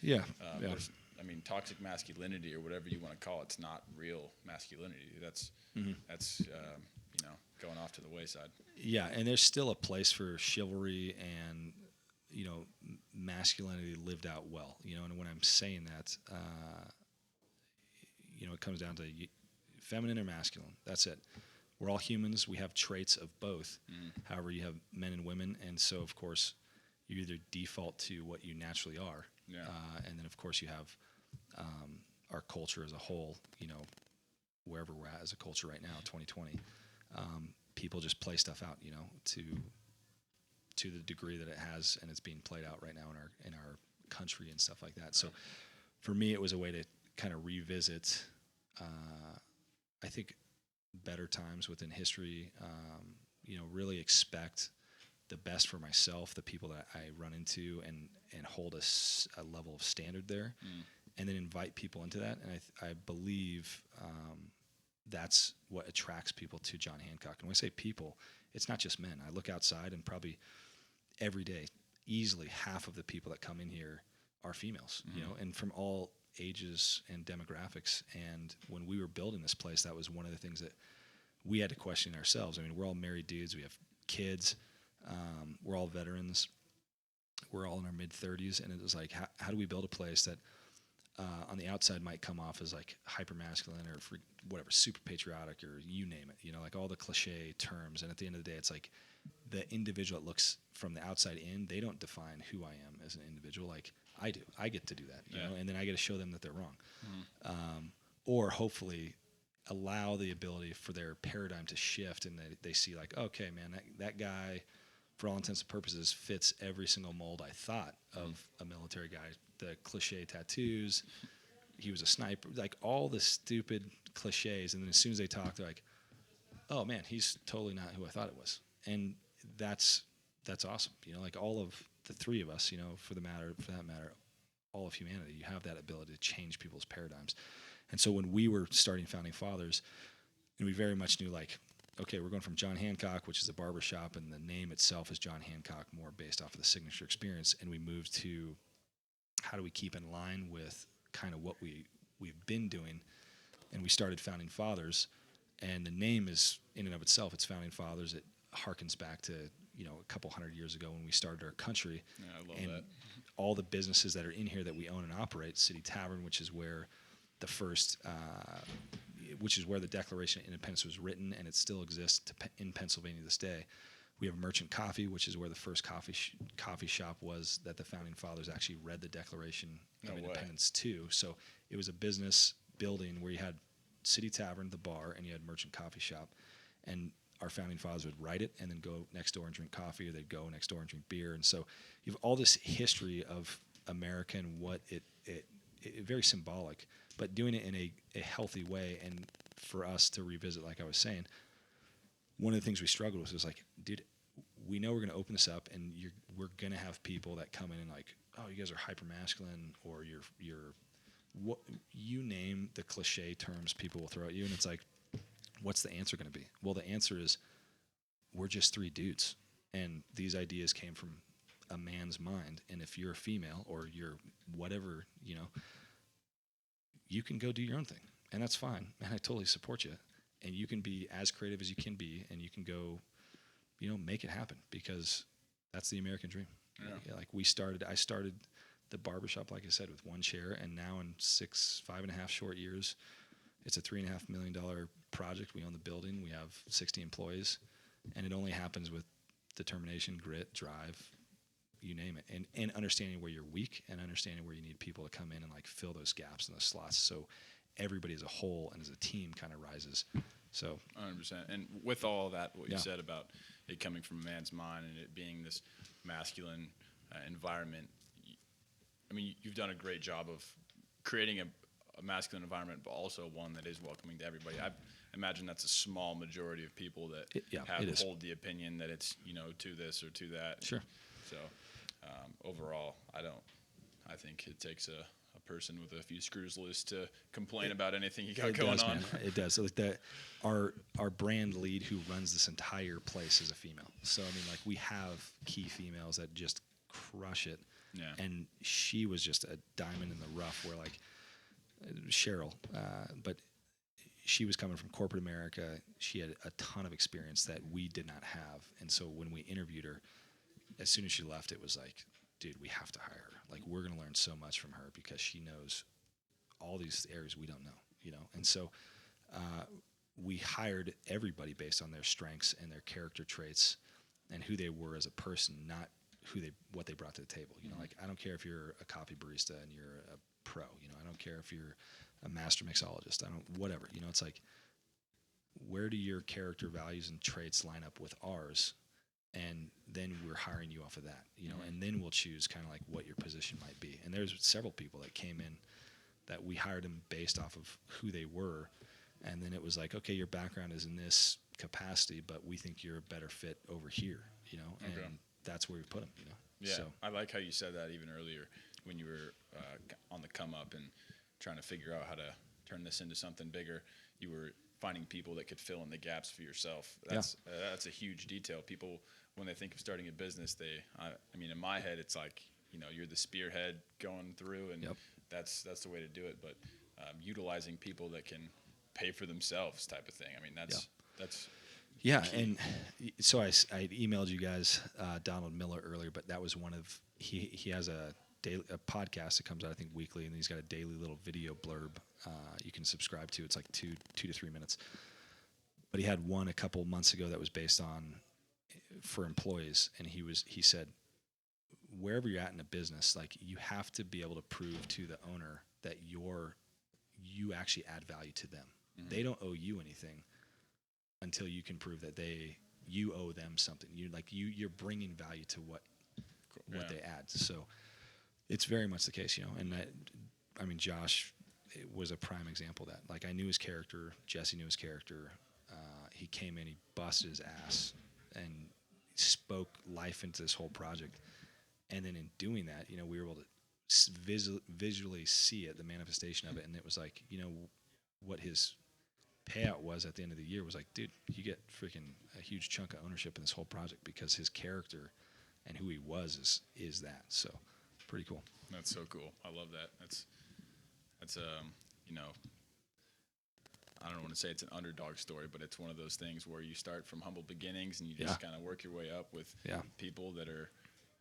I mean, toxic masculinity or whatever you want to call it's not real masculinity. That's going off to the wayside. Yeah, and there's still a place for chivalry and masculinity lived out well. And when I'm saying that, it comes down to feminine or masculine. That's it. We're all humans. We have traits of both. However, you have men and women, and so of course, you either default to what you naturally are, and then of course you have our culture as a whole. Wherever we're at as a culture right now, 2020, people just play stuff out. To the degree that it has, and it's being played out right now in our country and stuff like that. So, for me, it was a way to kind of revisit. I think better times within history, really expect the best for myself, the people that I run into, and hold a level of standard there, and then invite people into that. And I believe that's what attracts people to John Hancock. And when I say people, it's not just men. I look outside and probably every day, easily half of the people that come in here are females, and from all ages and demographics. And when we were building this place, that was one of the things that we had to question ourselves. I mean, we're all married dudes. We have kids. We're all veterans. We're all in our mid-30s. And it was like, how do we build a place that on the outside might come off as like hyper-masculine or whatever, super patriotic or you name it, like all the cliche terms. And at the end of the day, it's like the individual that looks from the outside in, they don't define who I am as an individual. Like I do. I get to do that, you know, and then I get to show them that they're wrong. Or hopefully allow the ability for their paradigm to shift, and they see like, okay, man, that guy, for all intents and purposes, fits every single mold I thought of a military guy. The cliche tattoos, he was a sniper, like all the stupid cliches. And then as soon as they talk, they're like, oh man, he's totally not who I thought it was. And that's awesome. Like all of the three of us, for that matter, all of humanity, you have that ability to change people's paradigms. And so when we were starting Founding Fathers, and we very much knew like, okay, we're going from John Hancock, which is a barbershop, and the name itself is John Hancock, more based off of the signature experience. And we moved to how do we keep in line with kind of what we've been doing. And we started Founding Fathers, and the name is in and of itself, it's Founding Fathers. It harkens back to, a couple hundred years ago when we started our country. Yeah, I love and that. all the businesses that are in here that we own and operate, City Tavern, which is where the first, which is where the Declaration of Independence was written, and it still exists in Pennsylvania to this day. We have Merchant Coffee, which is where the first coffee shop was that the Founding Fathers actually read the Declaration of Independence to. So it was a business building where you had City Tavern, the bar, and you had Merchant Coffee Shop. And our Founding Fathers would write it and then go next door and drink coffee, or they'd go next door and drink beer. And so you have all this history of America and what it very symbolic, but doing it in a healthy way. And for us to revisit, like I was saying, one of the things we struggled with was like, dude, we know we're going to open this up, and we're going to have people that come in and like, oh, you guys are hyper masculine, or you're what you name the cliche terms people will throw at you, and it's like, what's the answer going to be? Well, the answer is we're just three dudes, and these ideas came from a man's mind. And if you're a female or you're whatever, you can go do your own thing, and that's fine. And I totally support you. And you can be as creative as you can be, and you can go, make it happen, because that's the American dream. Yeah, like I started the barbershop, like I said, with one chair, and now in 5.5 short years, it's a $3.5 million project. We own the building. We have 60 employees, and it only happens with determination, grit, drive, you name it, and understanding where you're weak, and understanding where you need people to come in and like fill those gaps and those slots. So everybody as a whole and as a team kind of rises. So 100%. And with all that, what you said about it coming from a man's mind and it being this masculine environment, I mean, you've done a great job of creating a masculine environment, but also one that is welcoming to everybody. I imagine that's a small majority of people that hold the opinion that it's, to this or to that. Sure. So overall, I think it takes a person with a few screws loose to complain about anything you got going on. Man. It does. So like our brand lead who runs this entire place is a female. So I mean, like we have key females that just crush it. Yeah. And she was just a diamond in the rough where like Cheryl, but she was coming from corporate America. She had a ton of experience that we did not have. And so when we interviewed her, as soon as she left, it was like, dude, we have to hire her. Like, we're going to learn so much from her because she knows all these areas we don't know, you know? And so we hired everybody based on their strengths and their character traits and who they were as a person, not what they brought to the table. You know, like, I don't care if you're a coffee barista and you're a pro, you know, I don't care if you're a master mixologist, whatever, you know, it's like, where do your character values and traits line up with ours? And then we're hiring you off of that, you know, and then we'll choose kind of like what your position might be. And there's several people that came in that we hired them based off of who they were. And then it was like, okay, your background is in this capacity, but we think you're a better fit over here, you know, and that's where we put them, you know. Yeah, so. I like how you said that even earlier when you were on the come up and trying to figure out how to turn this into something bigger. You were finding people that could fill in the gaps for yourself. That's a huge detail. People, when they think of starting a business, I mean, in my head, it's like, you know, you're the spearhead going through, and that's the way to do it. But utilizing people that can pay for themselves, type of thing. I mean, that's yeah. key. And so I emailed you guys Donald Miller earlier, but that was one of he has a podcast that comes out, I think, weekly, and he's got a daily little video blurb you can subscribe to. It's like 2 to 3 minutes. But he had one a couple months ago that was based on for employees, and he said, wherever you're at in a business, like, you have to be able to prove to the owner that you actually add value to them. Mm-hmm. They don't owe you anything until you can prove that you owe them something. You're bringing value to what they add. So it's very much the case, you know. And I mean, Josh was a prime example of that. Like, I knew his character. Jesse knew his character. He came in, he busted his ass, and spoke life into this whole project. And then in doing that, you know, we were able to visually see it, the manifestation of it. And it was like, you know, what his payout was at the end of the year was like, dude, you get freaking a huge chunk of ownership in this whole project because his character and who he was is that. So pretty cool. That's so cool. I love that. That's you know, I don't want to say it's an underdog story, but it's one of those things where you start from humble beginnings and you just kind of work your way up with people that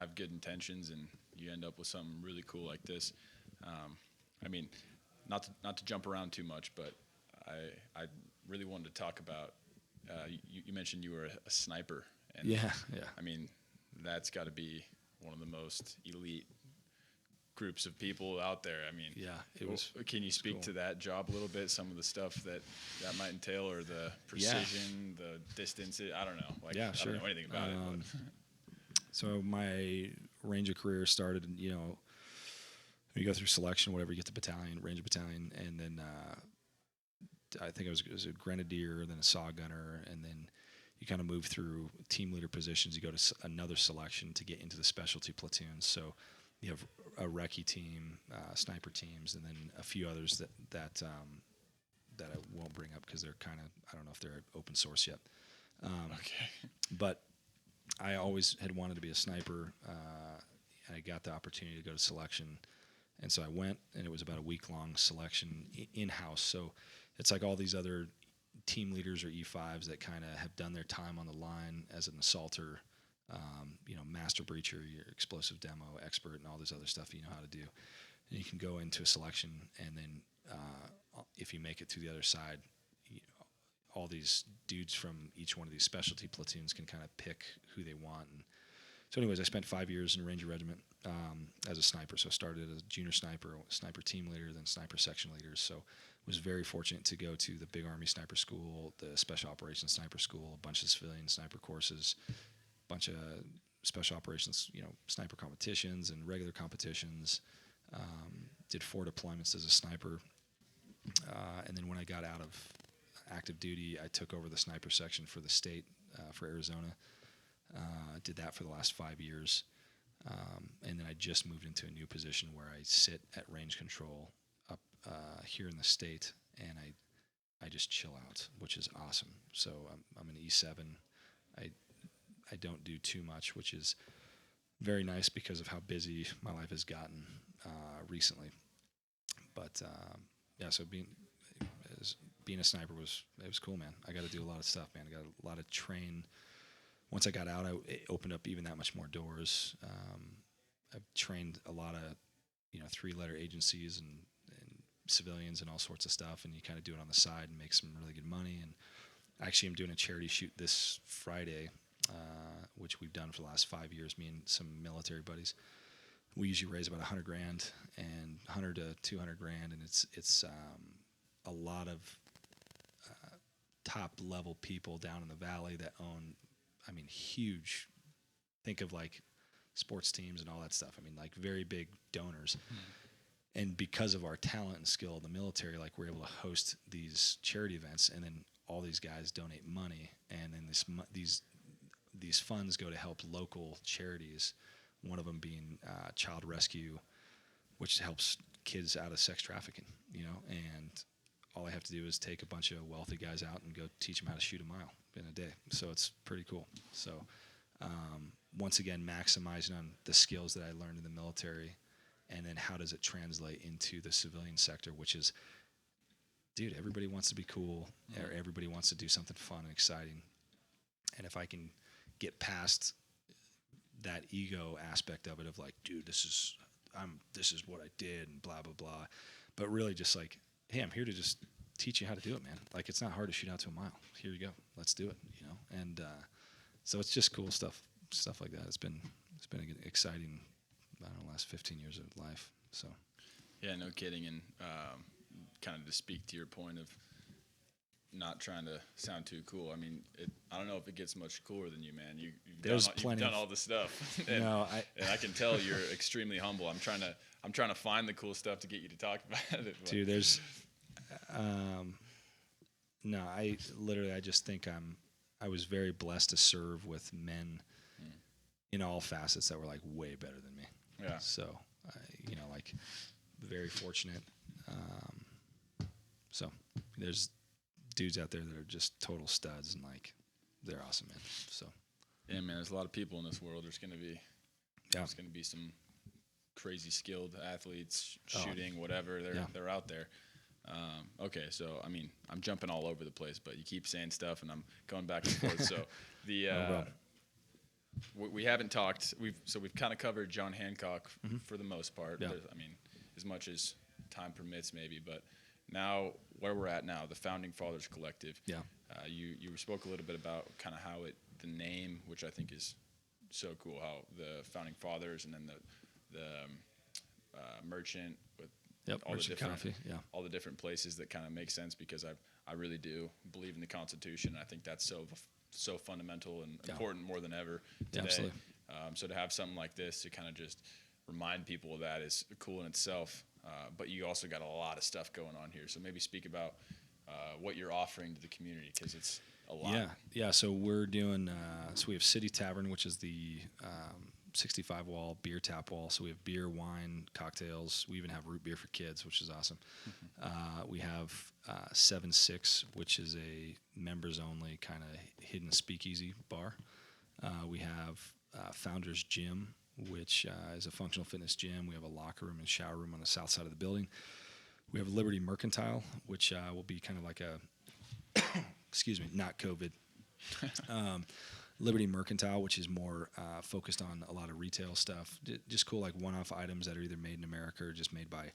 have good intentions, and you end up with something really cool like this. I mean, not to jump around too much, but I really wanted to talk about. You mentioned you were a sniper, and I mean, that's got to be one of the most elite groups of people out there. I mean, it was. Can you speak to that job a little bit? Some of the stuff that might entail, or the precision, the distance. I don't know. Like, sure. I don't know anything about it. But. So my Ranger career started, you know, you go through selection, whatever, you get to battalion, Ranger battalion, and then I think it was a grenadier, then a saw gunner, and then you kind of move through team leader positions. You go to another selection to get into the specialty platoons. So you have a recce team, sniper teams, and then a few others that I won't bring up because they're kind of, I don't know if they're open source yet. Okay. But I always had wanted to be a sniper, and I got the opportunity to go to selection. And so I went, and it was about a week-long selection in-house. So it's like all these other team leaders or E5s that kind of have done their time on the line as an assaulter, you know, master breacher, your explosive demo expert, and all this other stuff you know how to do. And you can go into a selection, and then if you make it to the other side, all these dudes from each one of these specialty platoons can kind of pick who they want. And so anyways, I spent 5 years in Ranger Regiment as a sniper. So I started as a junior sniper team leader, then sniper section leader. So was very fortunate to go to the Big Army Sniper School, the Special Operations Sniper School, a bunch of civilian sniper courses, a bunch of special operations, you know, sniper competitions and regular competitions. Did 4 deployments as a sniper. And then when I got out of active duty, I took over the sniper section for the state for Arizona. Did that for the last 5 years. And then I just moved into a new position where I sit at range control up here in the state, and I just chill out, which is awesome. So I'm an E7. I don't do too much, which is very nice because of how busy my life has gotten recently. But yeah, so being a sniper was cool, man. I got to do a lot of stuff, man. I got a lot of train. Once I got out, it opened up even that much more doors. I've trained a lot of 3-letter agencies and civilians and all sorts of stuff, and you kind of do it on the side and make some really good money. And actually, I'm doing a charity shoot this Friday, which we've done for the last 5 years. Me and some military buddies. We usually raise about $100,000 and 100 to 200 grand, and it's a lot of top level people down in the valley that own, I mean, huge. Think of like sports teams and all that stuff. I mean, like very big donors. And because of our talent and skill in the military, like we're able to host these charity events, and then all these guys donate money, and then these funds go to help local charities. One of them being child rescue, which helps kids out of sex trafficking. And all I have to do is take a bunch of wealthy guys out and go teach them how to shoot a mile in a day. So it's pretty cool. So once again, maximizing on the skills that I learned in the military, and then how does it translate into the civilian sector, which is, dude, everybody wants to be cool. Or everybody wants to do something fun and exciting. And if I can get past that ego aspect of it, of like, dude, this is what I did and blah, blah, blah. But really just like, hey, I'm here to just teach you how to do it, man. Like, it's not hard to shoot out to a mile. Here you go. Let's do it, And so it's just cool stuff like that. It's been an exciting, I don't know, last 15 years of life. So. Yeah, no kidding. And kind of to speak to your point of not trying to sound too cool. I mean, I don't know if it gets much cooler than you, man. You've done all the stuff. And I can tell you're extremely humble. I'm trying to find the cool stuff to get you to talk about it. Dude, there's no, I just think I was very blessed to serve with men in all facets that were like way better than me. Yeah. So, like very fortunate. So there's dudes out there that are just total studs, and like they're awesome, man. So yeah, man, there's a lot of people in this world. There's gonna be some crazy skilled athletes shooting, whatever. They're out there. Okay, so I mean, I'm jumping all over the place, but you keep saying stuff, and I'm going back and forth. So we haven't talked. We've kind of covered John Hancock for the most part. Yeah. I mean, as much as time permits, maybe. But now, where we're at now, the Founding Fathers Collective. Yeah. You spoke a little bit about kind of how the name, which I think is so cool, how the Founding Fathers, and then the merchant with all the different coffee. Yeah. all the different places that kind of make sense, because I really do believe in the Constitution. I think that's so fundamental and important more than ever today. Yeah, absolutely. So to have something like this to kind of just remind people of that is cool in itself. But you also got a lot of stuff going on here. So maybe speak about what you're offering to the community, because it's a lot. Yeah. So we're doing. So we have City Tavern, which is the 65 wall beer tap wall. So we have beer, wine, cocktails. We even have root beer for kids, which is awesome. We have 7-6, which is a members only kind of hidden speakeasy bar. We have Founders Gym, which is a functional fitness gym. We have a locker room and shower room on the south side of the building. We have Liberty Mercantile, which will be kind of like a, excuse me, not COVID. Liberty Mercantile, which is more focused on a lot of retail stuff, just cool, like one-off items that are either made in America or just made by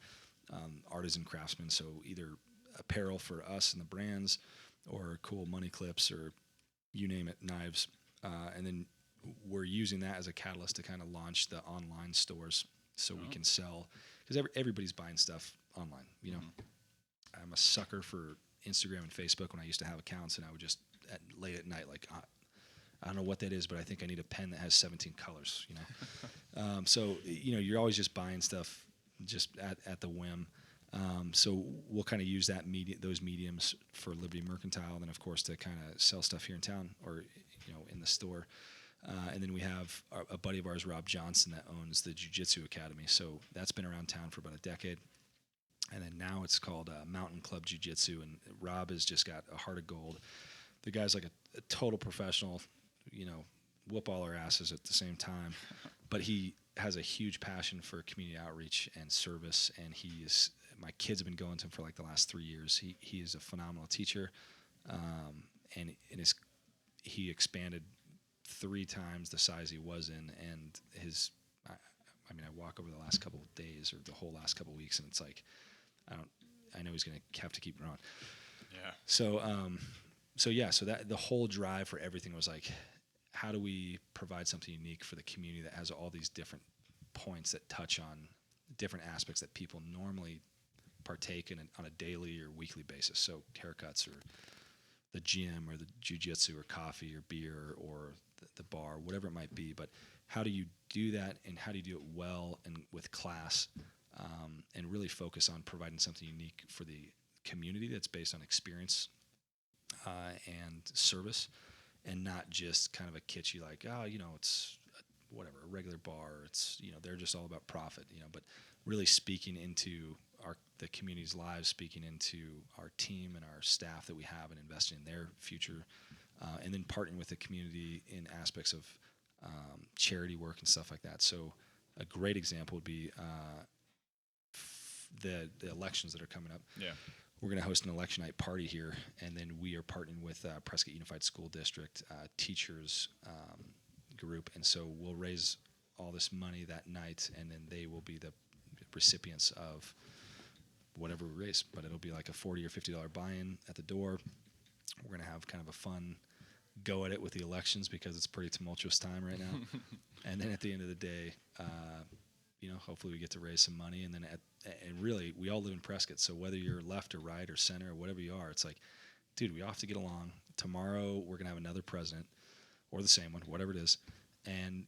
artisan craftsmen. So either apparel for us and the brands, or cool money clips, or you name it, knives. And then we're using that as a catalyst to kind of launch the online stores, so we can sell, because everybody's buying stuff online. I'm a sucker for Instagram and Facebook when I used to have accounts, and I would just late at night, like, I don't know what that is, but I think I need a pen that has 17 colors, So, you're always just buying stuff just at the whim. So we'll kind of use those mediums for Liberty Mercantile, and then of course to kind of sell stuff here in town, or in the store. And then we have a buddy of ours, Rob Johnson, that owns the Jiu-Jitsu Academy. So that's been around town for about a decade. And then now it's called Mountain Club Jiu-Jitsu, and Rob has just got a heart of gold. The guy's like a total professional, whoop all our asses at the same time. But he has a huge passion for community outreach and service, and my kids have been going to him for like the last 3 years. He is a phenomenal teacher, and he expanded 3 times the size he was in, and I mean, I walk over the last couple of days or the whole last couple of weeks, and it's like, I know he's going to have to keep growing. Yeah. So that the whole drive for everything was like, how do we provide something unique for the community that has all these different points that touch on different aspects that people normally partake in on a daily or weekly basis. So haircuts or the gym or the jiu-jitsu or coffee or beer or the bar, whatever it might be. But how do you do that, and how do you do it well and with class, and really focus on providing something unique for the community that's based on experience and service, and not just kind of a kitschy like, it's whatever, a regular bar. It's, they're just all about profit, but really speaking into the community's lives, speaking into our team and our staff that we have, and investing in their future, and then partnering with the community in aspects of charity work and stuff like that. So a great example would be the elections that are coming up. Yeah. We're going to host an election night party here, and then we are partnering with Prescott Unified School District teachers group, and so we'll raise all this money that night, and then they will be the recipients of whatever we raise. But it'll be like a $40 or $50 buy-in at the door. We're going to have kind of a fun go at it with the elections because it's a pretty tumultuous time right now. And then at the end of the day, hopefully we get to raise some money. And then and really, we all live in Prescott, so whether you're left or right or center or whatever you are, it's like, dude, we all have to get along. Tomorrow we're going to have another president, or the same one, whatever it is. And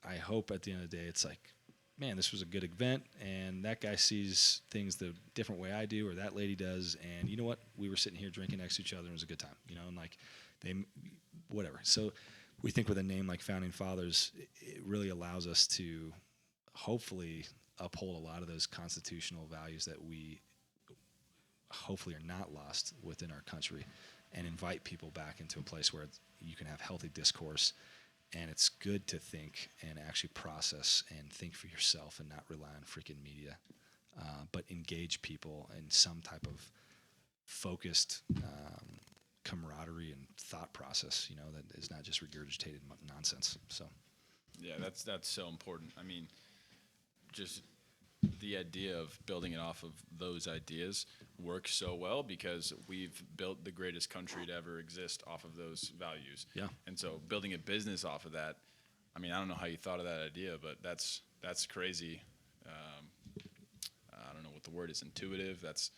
I hope at the end of the day, it's like, man, this was a good event, and that guy sees things the different way I do, or that lady does, and you know what? We were sitting here drinking next to each other, and it was a good time, and like whatever. So we think with a name like Founding Fathers, it really allows us to hopefully uphold a lot of those constitutional values that we hopefully are not lost within our country, and invite people back into a place where you can have healthy discourse, and it's good to think and actually process and think for yourself and not rely on freaking media, but engage people in some type of focused camaraderie and thought process, that is not just regurgitated nonsense. So, yeah, that's so important. I mean, just the idea of building it off of those ideas works so well because we've built the greatest country to ever exist off of those values. Yeah. And so building a business off of that, I mean, I don't know how you thought of that idea, but that's crazy. I don't know what the word is, intuitive. That's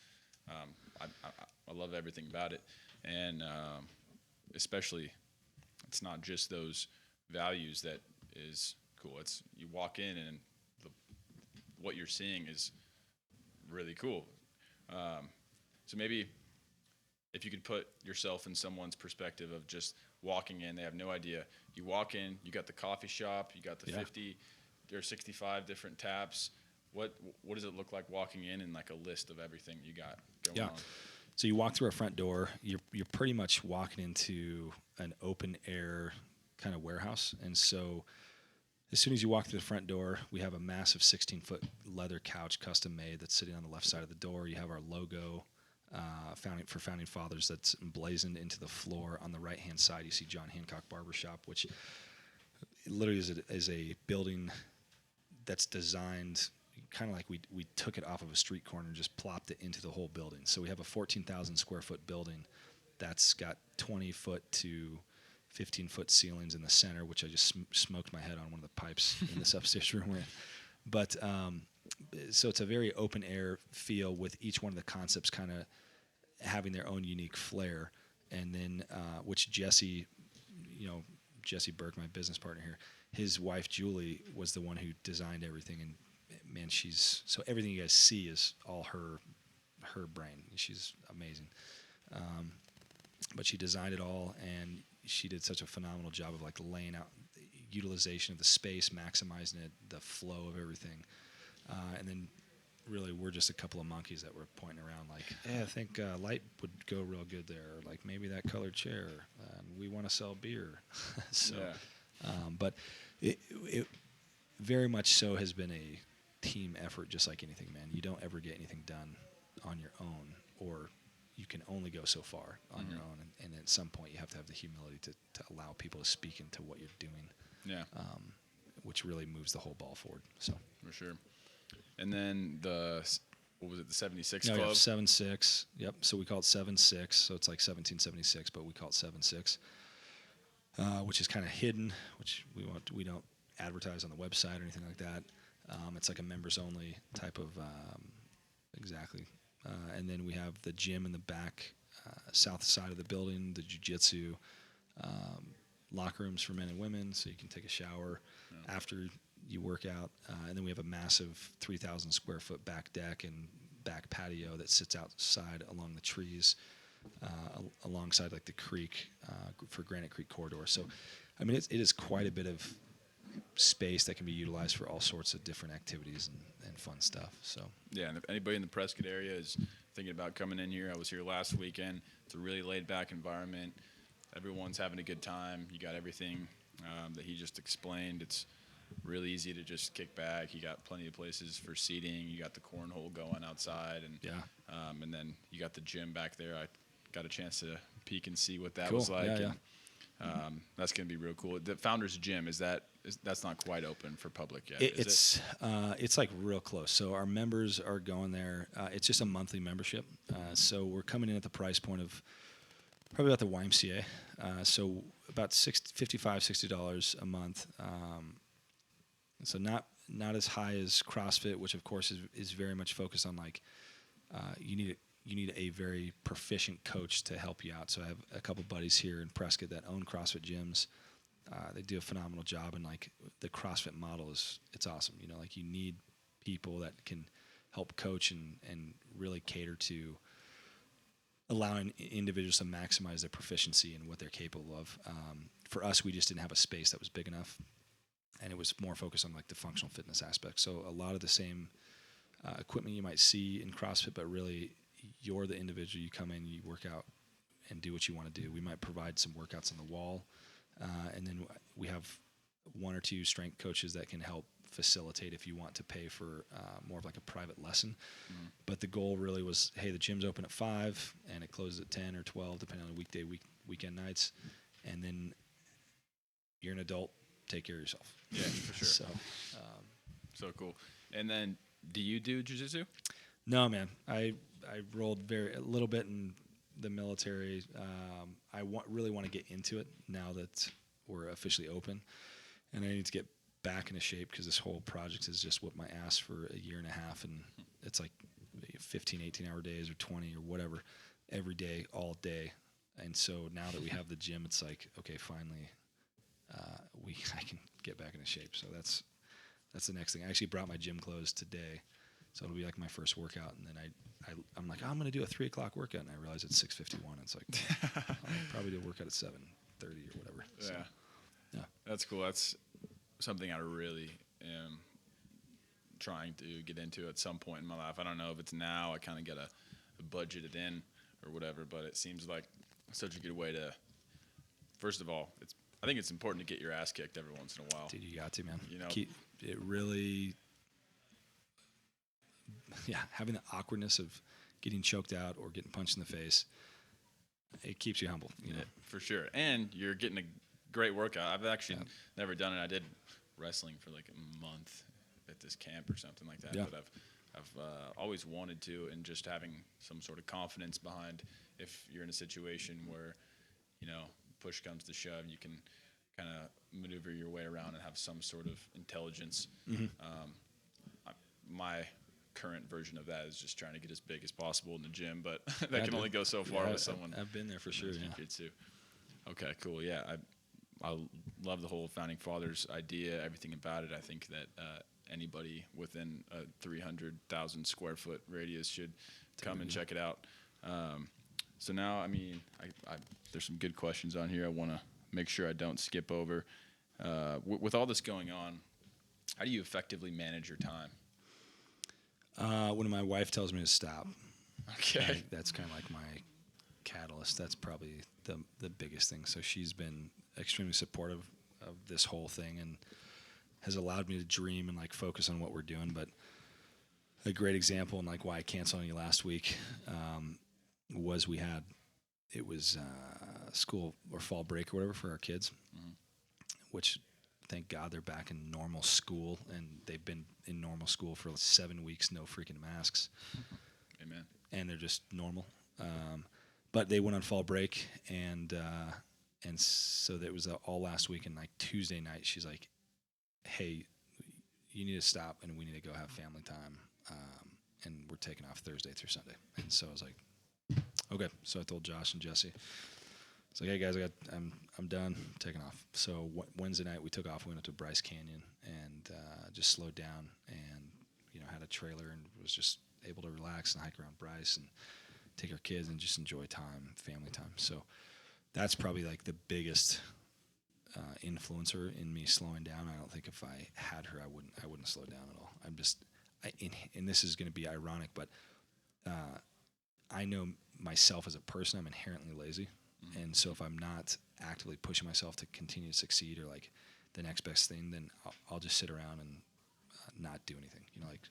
I love everything about it. And especially, it's not just those values that is cool. It's you walk in and what you're seeing is really cool. So maybe if you could put yourself in someone's perspective of just walking in, they have no idea. You walk in, you got the coffee shop, you got the 50 or 65 different taps. What does it look like walking in and like a list of everything you got going on? So you walk through our front door, you're pretty much walking into an open air kind of warehouse. And so as soon as you walk through the front door, we have a massive 16-foot leather couch custom made that's sitting on the left side of the door. You have our logo for Founding Fathers that's emblazoned into the floor. On the right-hand side, you see John Hancock Barbershop, which literally is a building that's designed kind of like we took it off of a street corner and just plopped it into the whole building. So we have a 14,000 square foot building that's got 20-foot to 15-foot ceilings in the center, which I just smoked my head on one of the pipes in this upstairs room we're in. But so it's a very open air feel with each one of the concepts kind of having their own unique flair. And then which Jesse Burke, my business partner here, his wife Julie was the one who designed everything, and man, so everything you guys see is all her brain. She's amazing. But she designed it all, and she did such a phenomenal job of like laying out the utilization of the space, maximizing it, the flow of everything. And then really we're just a couple of monkeys that were pointing around like, hey, I think light would go real good there. Or like maybe that colored chair. We want to sell beer. So But it very much so has been a team effort, just like anything, man. You don't ever get anything done on your own, or you can only go so far on your own. And at some point, you have to have the humility to allow people to speak into what you're doing. Yeah. Which really moves the whole ball forward. So For sure. And then what was it, the 76 no, Club? yeah, 7-6. Yep. So we call it 7-6. So it's like 1776, but we call it 7-6, which is kind of hidden, which we don't advertise on the website or anything like that. It's like a members only type of exactly. And then we have the gym in the back, south side of the building, the jiu-jitsu, locker rooms for men and women, so you can take a shower after you work out. And then we have a massive 3,000 square foot back deck and back patio that sits outside along the trees, alongside like the creek for Granite Creek corridor. So, I mean, it is quite a bit of space that can be utilized for all sorts of different activities and fun stuff. So Yeah, and if anybody in the Prescott area is thinking about coming in here, I was here last weekend. It's a really laid-back environment. Everyone's having a good time. You got everything that he just explained. It's really easy to just kick back. You got plenty of places for seating. You got the cornhole going outside, and then you got the gym back there. I got a chance to peek and see what that was like. Yeah, and, that's going to be real cool. The Founders Gym, that's not quite open for public yet. It's like real close. So our members are going there. It's just a monthly membership. So we're coming in at the price point of probably about the YMCA. So about $55, $60 a month. So not as high as CrossFit, which of course is very much focused on like you need a very proficient coach to help you out. So I have a couple buddies here in Prescott that own CrossFit gyms. They do a phenomenal job, and like the CrossFit model it's awesome. You know, like you need people that can help coach and really cater to allowing individuals to maximize their proficiency and what they're capable of. For us, we just didn't have a space that was big enough, and it was more focused on like the functional fitness aspect. So a lot of the same equipment you might see in CrossFit, but really you're the individual. You come in, you work out, and do what you want to do. We might provide some workouts on the wall, and then we have one or two strength coaches that can help facilitate if you want to pay for more of like a private lesson. Mm-hmm. But the goal really was, hey, the gym's open at 5 and it closes at 10 or 12, depending on weekday, weekend nights. And then you're an adult, take care of yourself. Yeah, for sure. So cool. And then, do you do jiu-jitsu? No, man. I rolled a little bit in the military. I really want to get into it now that we're officially open, and I need to get back into shape because this whole project has just whipped my ass for a year and a half, and it's like 15, 18-hour days or 20 or whatever every day, all day. And so now that we have the gym, it's like, okay, finally, I can get back into shape. So that's the next thing. I actually brought my gym clothes today, so it'll be like my first workout. And then I'm like, I'm going to do a 3 o'clock workout, and I realize it's 6:51. It's like I'll probably do a workout at 7:30 or whatever. Yeah. So, yeah, that's cool. That's something I really am trying to get into at some point in my life. I don't know if it's now. I kind of got to budget it in or whatever, but it seems like such a good way to. First of all, I think it's important to get your ass kicked every once in a while. dude, you got to, man. You know, it really, having the awkwardness of getting choked out or getting punched in the face, it keeps you humble. You know, for sure. And you're getting a great workout. I've actually never done it. I did wrestling for like a month at this camp or something like that. Yeah. But I've always wanted to, and just having some sort of confidence behind if you're in a situation where, push comes to shove, you can kind of maneuver your way around and have some sort of intelligence. Mm-hmm. My current version of that is just trying to get as big as possible in the gym, but that can only go so far with someone. I've been there for sure. Yeah. Too. Okay, cool. Yeah, I love the whole Founding Fathers idea, everything about it. I think that anybody within a 300,000 square foot radius should come and check it out. So now, I mean, there's some good questions on here I want to make sure I don't skip over. With all this going on, how do you effectively manage your time? When my wife tells me to stop. Okay. That's kind of like my catalyst. That's probably the biggest thing. So she's been extremely supportive of this whole thing, and has allowed me to dream and like focus on what we're doing. But a great example and like why I canceled on you last week was it was school or fall break or whatever for our kids, which thank God they're back in normal school, and they've been in normal school for 7 weeks, no freaking masks. Amen. And they're just normal. But they went on fall break, and so that was all last week. And like Tuesday night, she's like, "Hey, you need to stop, and we need to go have family time. And we're taking off Thursday through Sunday." And so I was like, "Okay." So I told Josh and Jesse, "It's like, hey guys, I'm done, I'm taking off." So Wednesday night we took off. We went up to Bryce Canyon and just slowed down, and had a trailer and was just able to relax and hike around Bryce and take our kids and just enjoy time, family time. So that's probably like the biggest influencer in me slowing down. I don't think if I had her, I wouldn't slow down at all. And this is going to be ironic, but I know myself as a person, I'm inherently lazy. And so if I'm not actively pushing myself to continue to succeed or like the next best thing, then I'll just sit around and not do anything. Like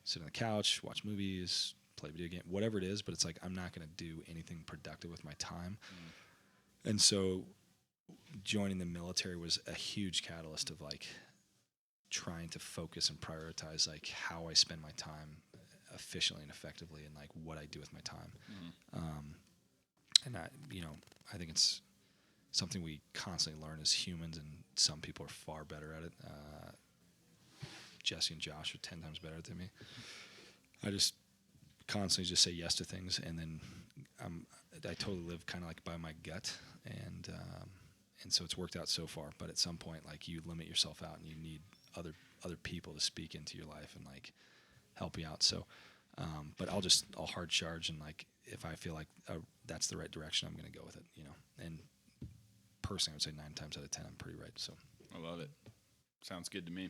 sit on the couch, watch movies, play video game, whatever it is. But it's like I'm not going to do anything productive with my time. And so joining the military was a huge catalyst of like trying to focus and prioritize like how I spend my time efficiently and effectively, and like what I do with my time. And I think it's something we constantly learn as humans, and some people are far better at it. Jesse and Josh are 10 times better than me. I just constantly just say yes to things, and then I totally live kind of like by my gut, and so it's worked out so far. But at some point, like you limit yourself out, and you need other people to speak into your life and like help you out. So, but I'll hard charge, and like if I feel like that's the right direction, I'm going to go with it. And personally, I would say 9 times out of 10, I'm pretty right. So I love it. Sounds good to me.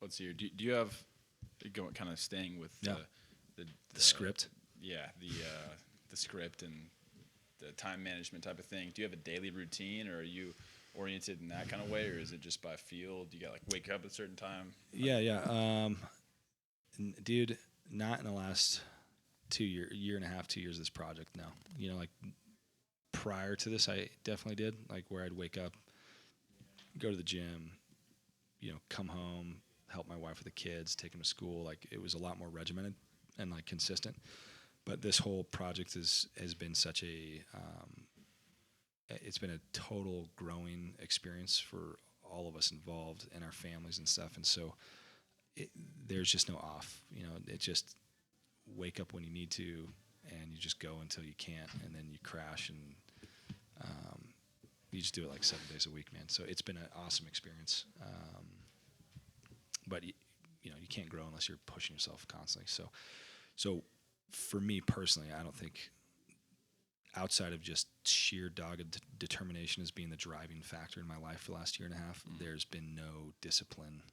Let's see here. Do you have kind of staying with the script? Yeah, the script and the time management type of thing. Do you have a daily routine, or are you oriented in that kind of way, or is it just by feel? Do you got like wake up at a certain time? Yeah. Dude, not in the last year and a half, 2 years of this project. No, like prior to this, I definitely did, like where I'd wake up, go to the gym, come home, help my wife with the kids, take them to school. Like it was a lot more regimented and like consistent. But this whole project has been such it's been a total growing experience for all of us involved and our families and stuff. And so there's just no off. It just wake up when you need to, and you just go until you can't, and then you crash, and you just do it like 7 days a week, man. So it's been an awesome experience. But you can't grow unless you're pushing yourself constantly. So for me personally, I don't think, outside of just sheer dogged determination as being the driving factor in my life for the last year and a half, there's been no discipline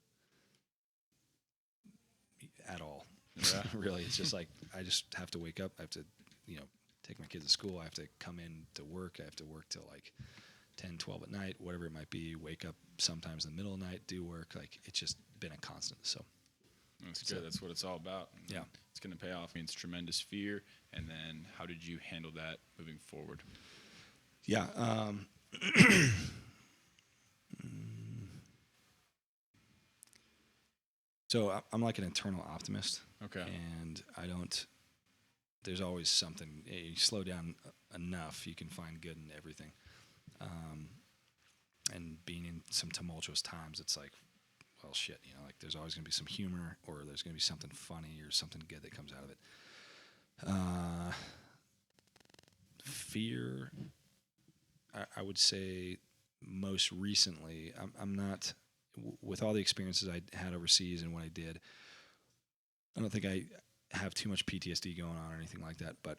at all. Yeah. Really, it's just like I just have to wake up. I have to, take my kids to school. I have to come in to work. I have to work till like 10, 12 at night, whatever it might be. Wake up sometimes in the middle of the night, do work. Like it's just been a constant. So that's good. That's what it's all about. Yeah, it's going to pay off. I mean, it's tremendous fear. And then how did you handle that moving forward? Yeah. So I'm like an internal optimist. Okay. And there's always something. You slow down enough, you can find good in everything. And being in some tumultuous times, it's like, well, shit, like there's always going to be some humor, or there's going to be something funny or something good that comes out of it. Fear, I would say most recently, I'm not, with all the experiences I had overseas and what I did, I don't think I have too much PTSD going on or anything like that. But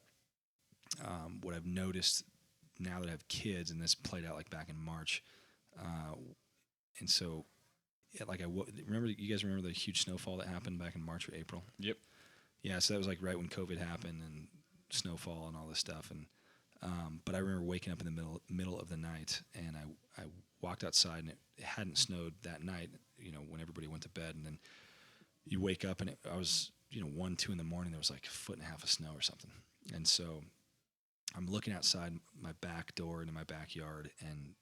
what I've noticed now that I have kids, and this played out like back in March, and so like you guys remember the huge snowfall that happened back in March or April? Yep. Yeah, so that was like right when COVID happened and snowfall and all this stuff. And But I remember waking up in the middle of the night, and I walked outside, and it hadn't snowed that night, when everybody went to bed. And then you wake up, and I was, 1, 2 in the morning, there was like a foot and a half of snow or something. And so I'm looking outside my back door into my backyard, and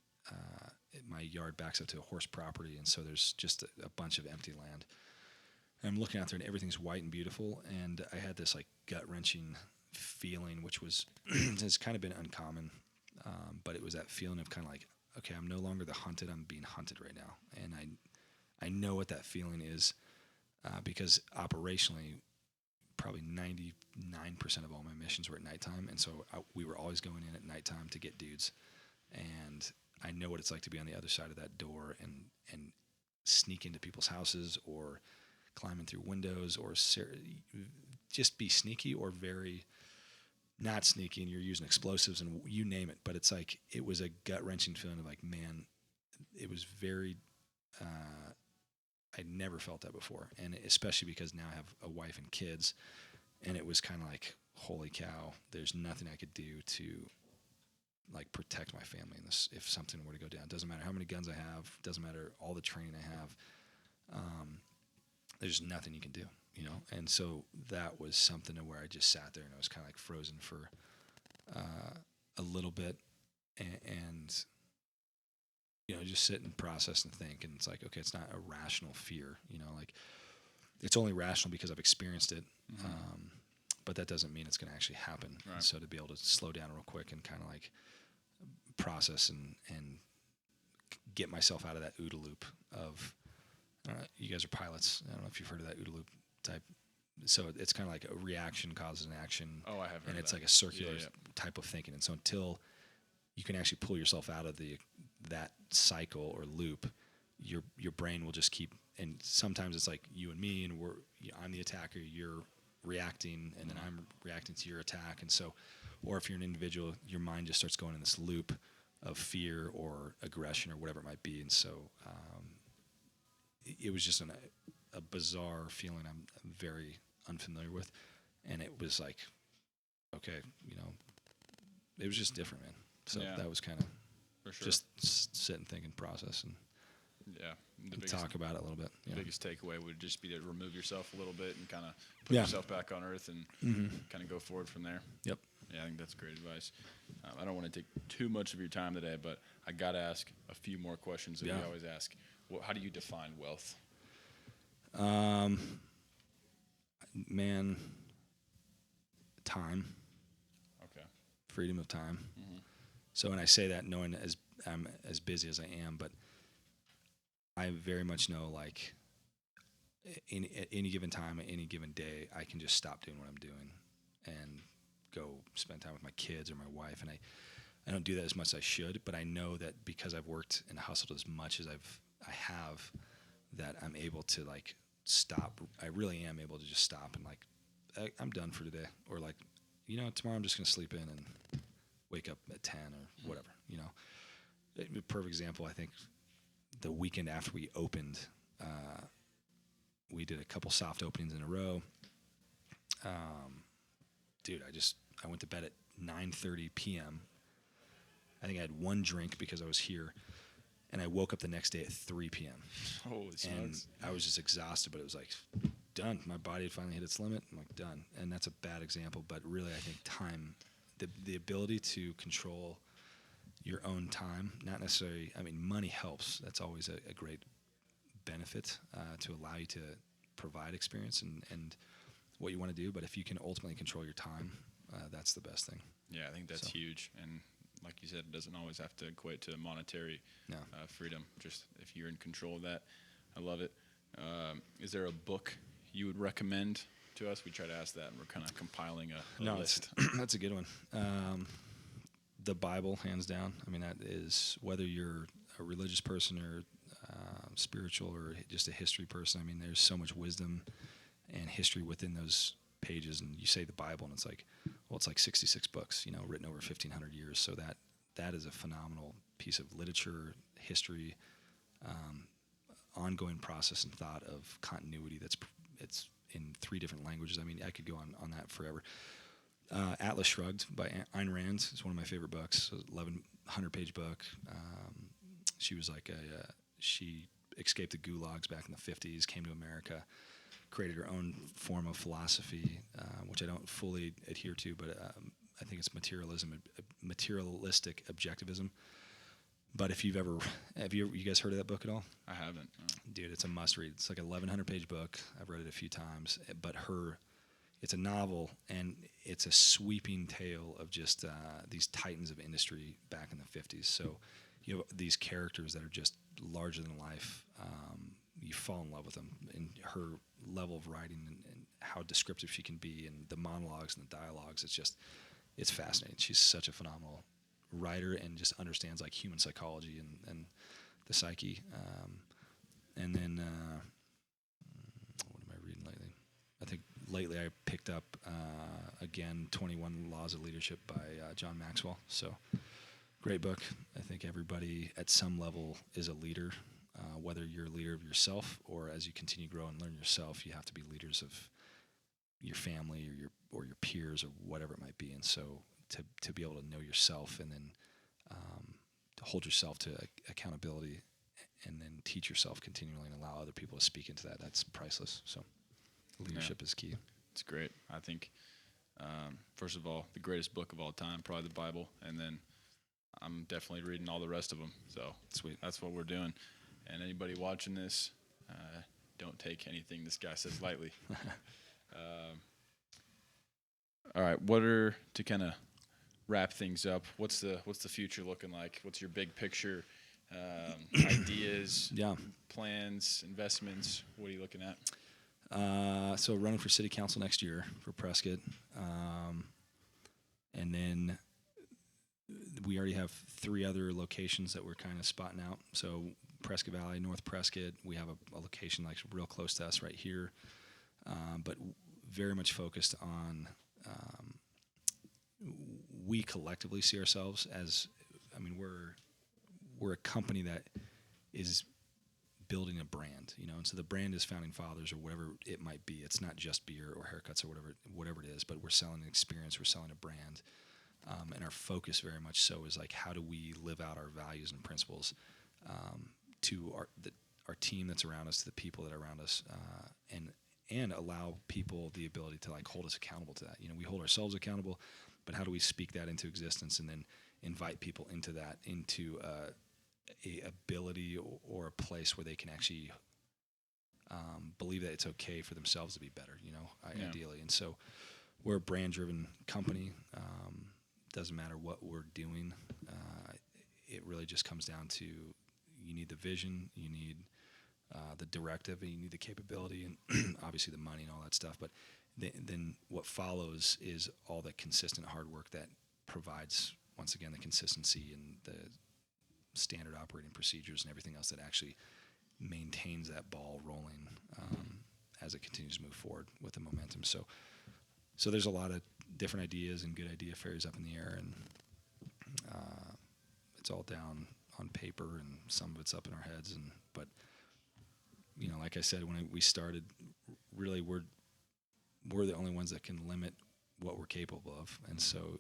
my yard backs up to a horse property, and so there's just a bunch of empty land. And I'm looking out there, and everything's white and beautiful, and I had this like gut-wrenching feeling, which was has kind of been uncommon, but it was that feeling of kind of like, okay, I'm no longer the hunted, I'm being hunted right now, and I know what that feeling is, because operationally, probably 99% of all my missions were at nighttime, and so we were always going in at nighttime to get dudes, and I know what it's like to be on the other side of that door and sneak into people's houses, or climbing through windows, or just be sneaky or very not sneaky, and you're using explosives and you name it. But it's like, it was a gut-wrenching feeling of like, man, it was very, I'd never felt that before. And especially because now I have a wife and kids, and it was kind of like, holy cow, there's nothing I could do to like protect my family in this if something were to go down. It doesn't matter how many guns I have, doesn't matter all the training I have. There's nothing you can do, And so that was something where I just sat there, and I was kind of like frozen for a little bit, and just sit and process and think. And it's like, okay, it's not a rational fear, like it's only rational because I've experienced it. Mm-hmm. But that doesn't mean it's going to actually happen. Right. And so to be able to slow down real quick and kind of like process and get myself out of that OODA loop of, you guys are pilots. I don't know if you've heard of that OODA loop type. So it's kind of like a reaction causes an action. Oh, I have heard And it's that. like a circular type of thinking. And so until you can actually pull yourself out of that cycle or loop, your brain will just keep. And sometimes it's like you and me, and I'm the attacker, you're reacting, and then I'm reacting to your attack. And so, or if you're an individual, your mind just starts going in this loop of fear or aggression or whatever it might be. And so it was just a bizarre feeling I'm very unfamiliar with. And it was like, okay, it was just different, man. So that was kind of just sit and think and process and talk about it a little bit. The biggest takeaway would just be to remove yourself a little bit and kind of put yourself back on earth and kind of go forward from there. Yep. Yeah, I think that's great advice. I don't want to take too much of your time today, but I got to ask a few more questions that we always ask. How do you define wealth? Man, time. Okay. Freedom of time. Mm-hmm. So when I say that, knowing I'm as busy as I am, but I very much know, like, at any given time, at any given day, I can just stop doing what I'm doing and go spend time with my kids or my wife. And I don't do that as much as I should, but I know that because I've worked and hustled as much as I have, that I'm able to like stop. I really am able to just stop and like, I'm done for today. Or like, tomorrow I'm just going to sleep in and wake up at 10 or whatever, A perfect example, I think, the weekend after we opened, we did a couple soft openings in a row. Dude, I went to bed at 9:30 p.m. I think I had one drink because I was here, and I woke up the next day at 3 p.m. Holy smokes. I was just exhausted, but it was like, done. My body had finally hit its limit. I'm like, done. And that's a bad example, but really I think time, the ability to control your own time, not necessarily, money helps. That's always a great benefit to allow you to provide experience and what you want to do. But if you can ultimately control your time, that's the best thing. Yeah, I think that's huge. And like you said, it doesn't always have to equate to monetary freedom. Just if you're in control of that, I love it. Is there a book you would recommend to us? We try to ask that, and we're kind of compiling a list. That's a good one. The Bible, hands down. That is, whether you're a religious person or spiritual or just a history person, there's so much wisdom and history within those pages. And you say the Bible, and it's like, well, it's like 66 books, written over 1,500 years. So that is a phenomenal piece of literature, history, ongoing process and thought of continuity. It's in 3 different languages. I could go on that forever. Atlas Shrugged by Ayn Rand is one of my favorite books. 1,100-page book. She was like she escaped the gulags back in the 50s, came to America, created her own form of philosophy, which I don't fully adhere to, but I think it's materialistic objectivism. But if you guys heard of that book at all? I haven't. Dude, it's a must read. It's like a 1,100-page book. I've read it a few times, but it's a novel, and it's a sweeping tale of just these titans of industry back in the 50s. So you have these characters that are just larger than life. You fall in love with them, and her level of writing and how descriptive she can be, and the monologues and the dialogues. It's fascinating. She's such a phenomenal writer and just understands like human psychology and the psyche. And then what am I reading lately? I think lately I picked up again 21 Laws of Leadership by John Maxwell. So great book. I think everybody at some level is a leader, whether you're a leader of yourself or as you continue to grow and learn yourself, you have to be leaders of your family or your peers or whatever it might be. And so to be able to know yourself and then to hold yourself to accountability and then teach yourself continually and allow other people to speak into that, that's priceless. So leadership is key. It's great. I think, first of all, the greatest book of all time, probably the Bible, and then I'm definitely reading all the rest of them. So Sweet. That's what we're doing. And anybody watching this, don't take anything this guy says lightly. All right, to kind of wrap things up, what's the future looking like? What's your big picture, ideas, plans, investments? What are you looking at? So running for city council next year for Prescott. And then we already have 3 other locations that we're kind of spotting out. So Prescott Valley, North Prescott, we have a location like real close to us right here, but very much focused on, we collectively see ourselves as, we're a company that is building a brand, and so the brand is Founding Fathers or whatever it might be. It's not just beer or haircuts or whatever it is, but we're selling an experience, we're selling a brand. And our focus very much so is like, how do we live out our values and principles to our team that's around us, to the people that are around us, and allow people the ability to like hold us accountable to that. We hold ourselves accountable, but how do we speak that into existence and then invite people into that, into a ability or a place where they can actually believe that it's okay for themselves to be better, ideally. And so we're a brand-driven company. Doesn't matter what we're doing. It really just comes down to, you need the vision, you need the directive, and you need the capability, and obviously the money and all that stuff. But then what follows is all the consistent hard work that provides, once again, the consistency and the standard operating procedures and everything else that actually maintains that ball rolling as it continues to move forward with the momentum. So there's a lot of different ideas and good idea fairies up in the air, and it's all down on paper, and some of it's up in our heads. But like I said, when we started, really we're the only ones that can limit what we're capable of, and so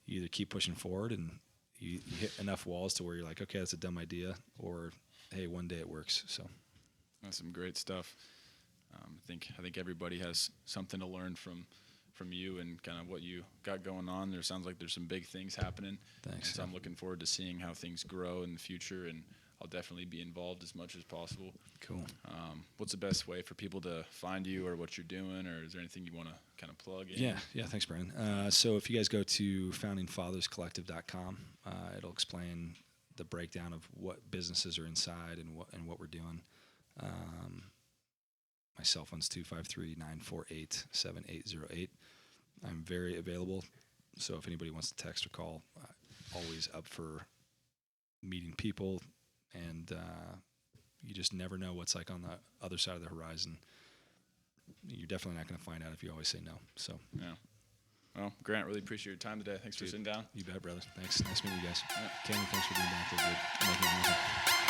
you either keep pushing forward and you hit enough walls to where you're like, okay, that's a dumb idea, or hey, one day it works. So that's some great stuff. I think everybody has something to learn from you and kind of what you got going on. There sounds like there's some big things happening. Thanks. So I'm looking forward to seeing how things grow in the future, and I'll definitely be involved as much as possible. Cool. What's the best way for people to find you or what you're doing, or is there anything you want to kind of plug in? Yeah. Thanks, Brandon. So if you guys go to foundingfatherscollective.com, it'll explain the breakdown of what businesses are inside and what we're doing. My cell phone's 253-948-7808. I'm very available, so if anybody wants to text or call, always up for meeting people, and you just never know what's like on the other side of the horizon. You're definitely not going to find out if you always say no. So yeah. Well, Grant, really appreciate your time today. Thanks for sitting down. You bet, brother. Thanks. Nice meeting you guys. Yeah. Cameron, thanks for being back there, dude. Making it happen.